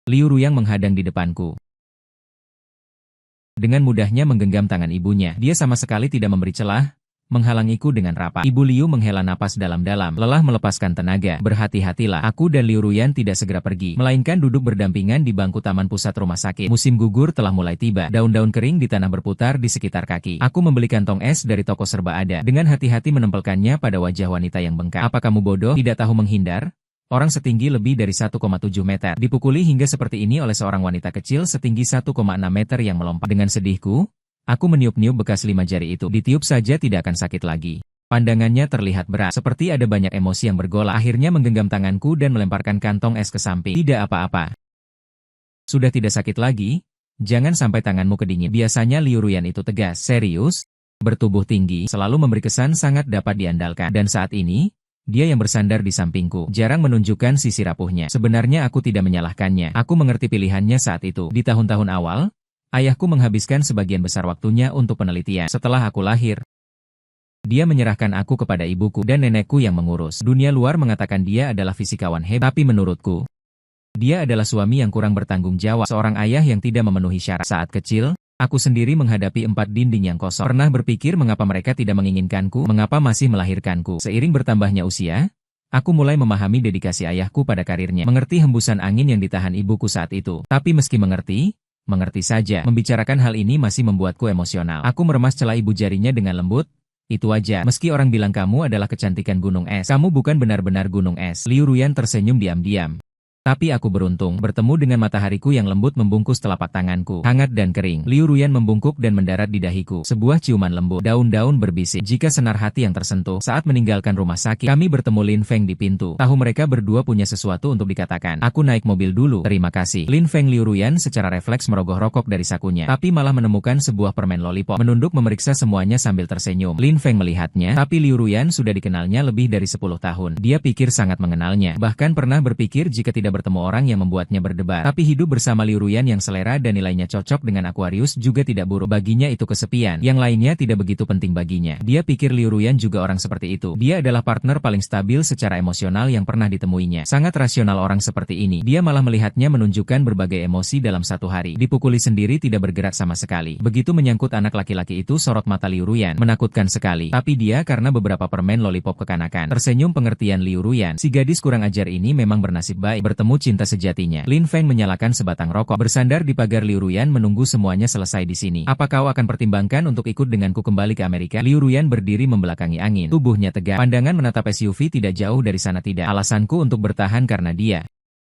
Liu Ruyan menghadang di depanku. Dengan mudahnya menggenggam tangan ibunya. Dia sama sekali tidak memberi celah, menghalangiku dengan rapat. Ibu Liu menghela napas dalam-dalam, lelah melepaskan tenaga. Berhati-hatilah, aku dan Liu Ruyan tidak segera pergi, melainkan duduk berdampingan di bangku taman pusat rumah sakit. Musim gugur telah mulai tiba, daun-daun kering di tanah berputar di sekitar kaki. Aku membeli kantong es dari toko serba ada, dengan hati-hati menempelkannya pada wajah wanita yang bengkak. Apa kamu bodoh, tidak tahu menghindar? Orang setinggi lebih dari 1,7 meter, dipukuli hingga seperti ini oleh seorang wanita kecil setinggi 1,6 meter yang melompat. Dengan sedihku, aku meniup-niup bekas 5 jari itu. Ditiup saja tidak akan sakit lagi. Pandangannya terlihat berat, seperti ada banyak emosi yang bergolak. Akhirnya menggenggam tanganku dan melemparkan kantong es ke samping. Tidak apa-apa. Sudah tidak sakit lagi? Jangan sampai tanganmu kedingin. Biasanya Liu Ruyan itu tegas, serius, bertubuh tinggi, selalu memberi kesan sangat dapat diandalkan. Dan saat ini, dia yang bersandar di sampingku, jarang menunjukkan sisi rapuhnya. Sebenarnya aku tidak menyalahkannya. Aku mengerti pilihannya saat itu. Di tahun-tahun awal, ayahku menghabiskan sebagian besar waktunya untuk penelitian. Setelah aku lahir, dia menyerahkan aku kepada ibuku dan nenekku yang mengurus. Dunia luar mengatakan dia adalah fisikawan hebat, tapi menurutku, dia adalah suami yang kurang bertanggung jawab, seorang ayah yang tidak memenuhi syarat. Saat kecil, aku sendiri menghadapi 4 dinding yang kosong. Pernah berpikir mengapa mereka tidak menginginkanku, mengapa masih melahirkanku. Seiring bertambahnya usia, aku mulai memahami dedikasi ayahku pada karirnya, mengerti hembusan angin yang ditahan ibuku saat itu. Tapi meski mengerti saja, membicarakan hal ini masih membuatku emosional. Aku meremas celah ibu jarinya dengan lembut. Itu aja, meski orang bilang kamu adalah kecantikan gunung es, kamu bukan benar-benar gunung es. Liu Ruyan tersenyum diam-diam. Tapi aku beruntung, bertemu dengan matahariku yang lembut membungkus telapak tanganku, hangat dan kering. Liu Ruyan membungkuk dan mendarat di dahiku. Sebuah ciuman lembut, daun-daun berbisik. Jika senar hati yang tersentuh. Saat meninggalkan rumah sakit, kami bertemu Lin Feng di pintu. Tahu mereka berdua punya sesuatu untuk dikatakan. Aku naik mobil dulu, terima kasih. Lin Feng. Liu Ruyan secara refleks merogoh rokok dari sakunya, tapi malah menemukan sebuah permen lollipop. Menunduk memeriksa semuanya sambil tersenyum. Lin Feng melihatnya, tapi Liu Ruyan sudah dikenalnya lebih dari 10 tahun. Dia pikir sangat mengenalnya, bahkan pernah berpikir jika tidak bertemu orang yang membuatnya berdebar. Tapi hidup bersama Liu Ruyan yang selera dan nilainya cocok dengan Aquarius juga tidak buruk. Baginya itu kesepian, yang lainnya tidak begitu penting baginya. Dia pikir Liu Ruyan juga orang seperti itu. Dia adalah partner paling stabil secara emosional yang pernah ditemuinya. Sangat rasional orang seperti ini. Dia malah melihatnya menunjukkan berbagai emosi dalam satu hari. Dipukuli sendiri tidak bergerak sama sekali. Begitu menyangkut anak laki-laki itu, sorot mata Liu Ruyan menakutkan sekali. Tapi dia karena beberapa permen lollipop kekanakan. Tersenyum pengertian Liu Ruyan. Si gadis kurang ajar ini memang bernasib baik bertemu cinta sejatinya. Lin Feng menyalakan sebatang rokok, bersandar di pagar. Liu Ruyan menunggu semuanya selesai di sini. Apa kau akan pertimbangkan untuk ikut denganku kembali ke Amerika? Liu Ruyan berdiri membelakangi angin. Tubuhnya tegak. Pandangan menatap SUV tidak jauh dari sana. Tidak. Alasanku untuk bertahan karena dia.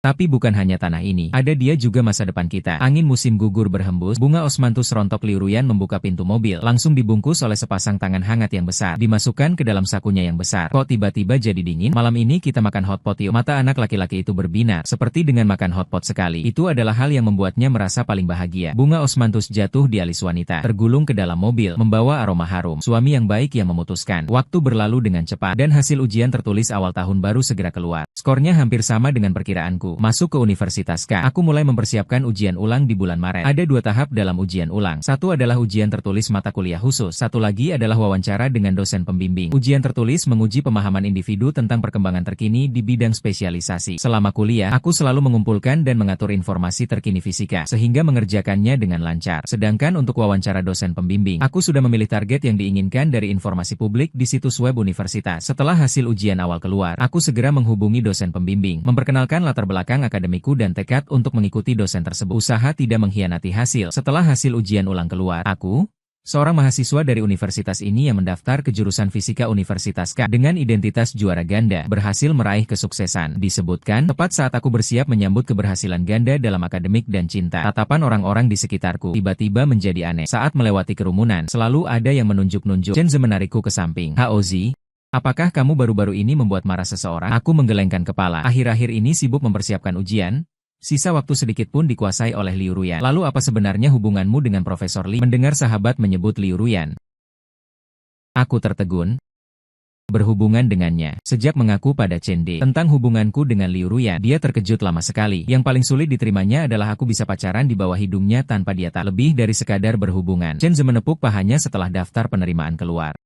Tapi bukan hanya tanah ini, ada dia juga masa depan kita. Angin musim gugur berhembus, bunga osmanthus rontok. Liu Ruyan membuka pintu mobil, langsung dibungkus oleh sepasang tangan hangat yang besar, dimasukkan ke dalam sakunya yang besar. Kok tiba-tiba jadi dingin? Malam ini kita makan hotpot yuk. Mata anak laki-laki itu berbinar, seperti dengan makan hotpot sekali. Itu adalah hal yang membuatnya merasa paling bahagia. Bunga osmanthus jatuh di alis wanita, tergulung ke dalam mobil, membawa aroma harum. Suami yang baik yang memutuskan. Waktu berlalu dengan cepat, dan hasil ujian tertulis awal tahun baru segera keluar. Skornya hampir sama dengan perkiraanku. masuk ke Universitas K. Aku mulai mempersiapkan ujian ulang di bulan Maret. Ada 2 tahap dalam ujian ulang. Satu adalah ujian tertulis mata kuliah khusus. Satu lagi adalah wawancara dengan dosen pembimbing. Ujian tertulis menguji pemahaman individu tentang perkembangan terkini di bidang spesialisasi. Selama kuliah, aku selalu mengumpulkan dan mengatur informasi terkini fisika, sehingga mengerjakannya dengan lancar. Sedangkan untuk wawancara dosen pembimbing, aku sudah memilih target yang diinginkan dari informasi publik di situs web universitas. Setelah hasil ujian awal keluar, aku segera menghubungi dosen pembimbing, memperkenalkan latar belakang akademiku dan tekad untuk mengikuti dosen tersebut. Usaha tidak mengkhianati hasil. Setelah hasil ujian ulang keluar, aku, seorang mahasiswa dari universitas ini yang mendaftar ke jurusan Fisika Universitas K dengan identitas juara ganda, berhasil meraih kesuksesan. Disebutkan, tepat saat aku bersiap menyambut keberhasilan ganda dalam akademik dan cinta, tatapan orang-orang di sekitarku tiba-tiba menjadi aneh. Saat melewati kerumunan, selalu ada yang menunjuk-nunjuk. Chenze menarikku ke samping. Haozi, apakah kamu baru-baru ini membuat marah seseorang? Aku menggelengkan kepala. Akhir-akhir ini sibuk mempersiapkan ujian. Sisa waktu sedikit pun dikuasai oleh Liu Ruyan. Lalu apa sebenarnya hubunganmu dengan Profesor Li? Mendengar sahabat menyebut Liu Ruyan, aku tertegun. Berhubungan dengannya. Sejak mengaku pada Chende tentang hubunganku dengan Liu Ruyan, dia terkejut lama sekali. Yang paling sulit diterimanya adalah aku bisa pacaran di bawah hidungnya tanpa dia tak lebih dari sekadar berhubungan. Chenze menepuk pahanya setelah daftar penerimaan keluar.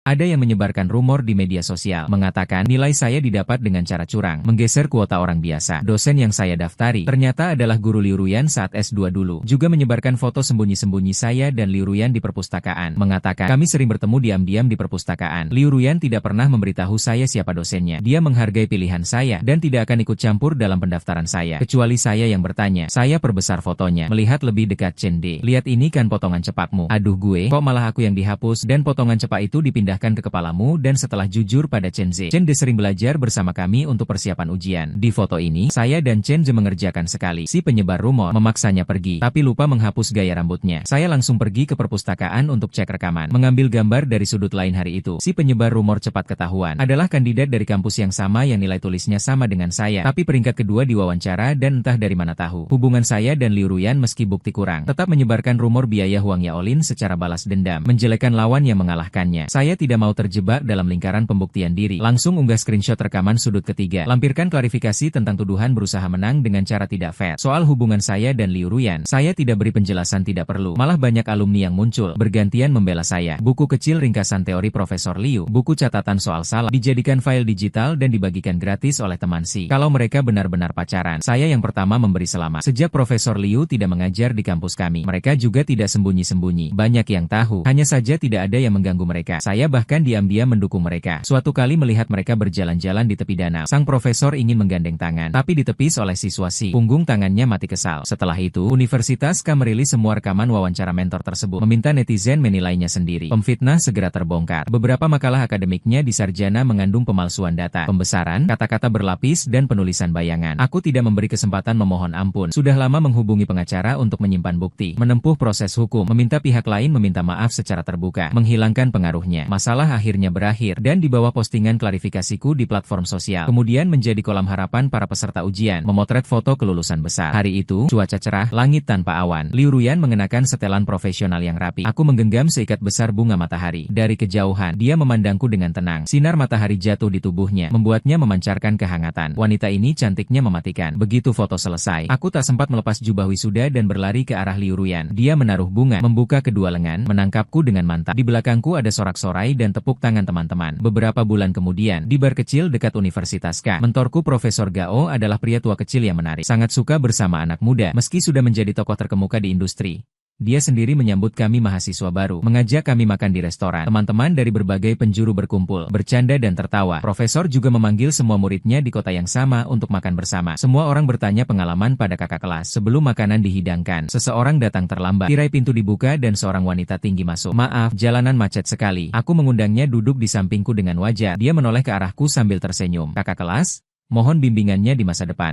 Ada yang menyebarkan rumor di media sosial, mengatakan nilai saya didapat dengan cara curang, menggeser kuota orang biasa. Dosen yang saya daftari ternyata adalah guru Liu Ruyan saat S2 dulu. Juga menyebarkan foto sembunyi-sembunyi saya dan Liu Ruyan di perpustakaan, mengatakan kami sering bertemu diam-diam di perpustakaan. Liu Ruyan tidak pernah memberitahu saya siapa dosennya. Dia menghargai pilihan saya dan tidak akan ikut campur dalam pendaftaran saya, kecuali saya yang bertanya. Saya perbesar fotonya, melihat lebih dekat Chende. Lihat ini kan potongan cepakmu. Aduh gue, kok malah aku yang dihapus dan potongan cepak itu dipindahkan ke kepalamu. Dan setelah jujur pada Chenze sering belajar bersama kami untuk persiapan ujian. Di foto ini, saya dan Chenze mengerjakan sekali. Si penyebar rumor memaksanya pergi, tapi lupa menghapus gaya rambutnya. Saya langsung pergi ke perpustakaan untuk cek rekaman, mengambil gambar dari sudut lain hari itu. Si penyebar rumor cepat ketahuan. Adalah kandidat dari kampus yang sama yang nilai tulisnya sama dengan saya, tapi peringkat kedua di wawancara dan entah dari mana tahu hubungan saya dan Liu Ruyan meski bukti kurang. Tetap menyebarkan rumor biaya Huang Yaolin secara balas dendam, menjelekkan lawan yang mengalahkannya. Saya tidak mau terjebak dalam lingkaran pembuktian diri. Langsung unggah screenshot rekaman sudut ketiga. Lampirkan klarifikasi tentang tuduhan berusaha menang dengan cara tidak fair. Soal hubungan saya dan Liu Ruyan, saya tidak beri penjelasan tidak perlu. Malah banyak alumni yang muncul, bergantian membela saya. Buku kecil ringkasan teori Profesor Liu, buku catatan soal salah, dijadikan file digital dan dibagikan gratis oleh teman si. Kalau mereka benar-benar pacaran, saya yang pertama memberi selamat. Sejak Profesor Liu tidak mengajar di kampus kami, mereka juga tidak sembunyi-sembunyi. Banyak yang tahu, hanya saja tidak ada yang mengganggu mereka. Saya bahkan diam-diam mendukung mereka. Suatu kali melihat mereka berjalan-jalan di tepi danau, sang profesor ingin menggandeng tangan, tapi ditepis oleh siswa si. Punggung tangannya mati kesal. Setelah itu, Universitas K merilis semua rekaman wawancara mentor tersebut, meminta netizen menilainya sendiri. Pemfitnah segera terbongkar. Beberapa makalah akademiknya di sarjana mengandung pemalsuan data, pembesaran, kata-kata berlapis, dan penulisan bayangan. Aku tidak memberi kesempatan memohon ampun. Sudah lama menghubungi pengacara untuk menyimpan bukti, menempuh proses hukum, meminta pihak lain meminta maaf secara terbuka, menghilangkan pengaruhnya. Masalah akhirnya berakhir, dan di bawah postingan klarifikasiku di platform sosial, kemudian menjadi kolam harapan para peserta ujian, memotret foto kelulusan besar. Hari itu, cuaca cerah, langit tanpa awan. Liu Ruyan mengenakan setelan profesional yang rapi. Aku menggenggam seikat besar bunga matahari. Dari kejauhan, dia memandangku dengan tenang. Sinar matahari jatuh di tubuhnya, membuatnya memancarkan kehangatan. Wanita ini cantiknya mematikan. Begitu foto selesai, aku tak sempat melepas jubah wisuda dan berlari ke arah Liu Ruyan. Dia menaruh bunga, membuka kedua lengan, menangkapku dengan mantap. Di belakangku ada sorak-sorai dan tepuk tangan teman-teman. Beberapa bulan kemudian, di bar kecil dekat Universitas K, mentorku Profesor Gao adalah pria tua kecil yang menarik. Sangat suka bersama anak muda, meski sudah menjadi tokoh terkemuka di industri. Dia sendiri menyambut kami mahasiswa baru, mengajak kami makan di restoran. Teman-teman dari berbagai penjuru berkumpul, bercanda dan tertawa. Profesor juga memanggil semua muridnya di kota yang sama untuk makan bersama. Semua orang bertanya pengalaman pada kakak kelas. Sebelum makanan dihidangkan, seseorang datang terlambat. Tirai pintu dibuka dan seorang wanita tinggi masuk. Maaf, jalanan macet sekali. Aku mengundangnya duduk di sampingku dengan wajar. Dia menoleh ke arahku sambil tersenyum. Kakak kelas, mohon bimbingannya di masa depan.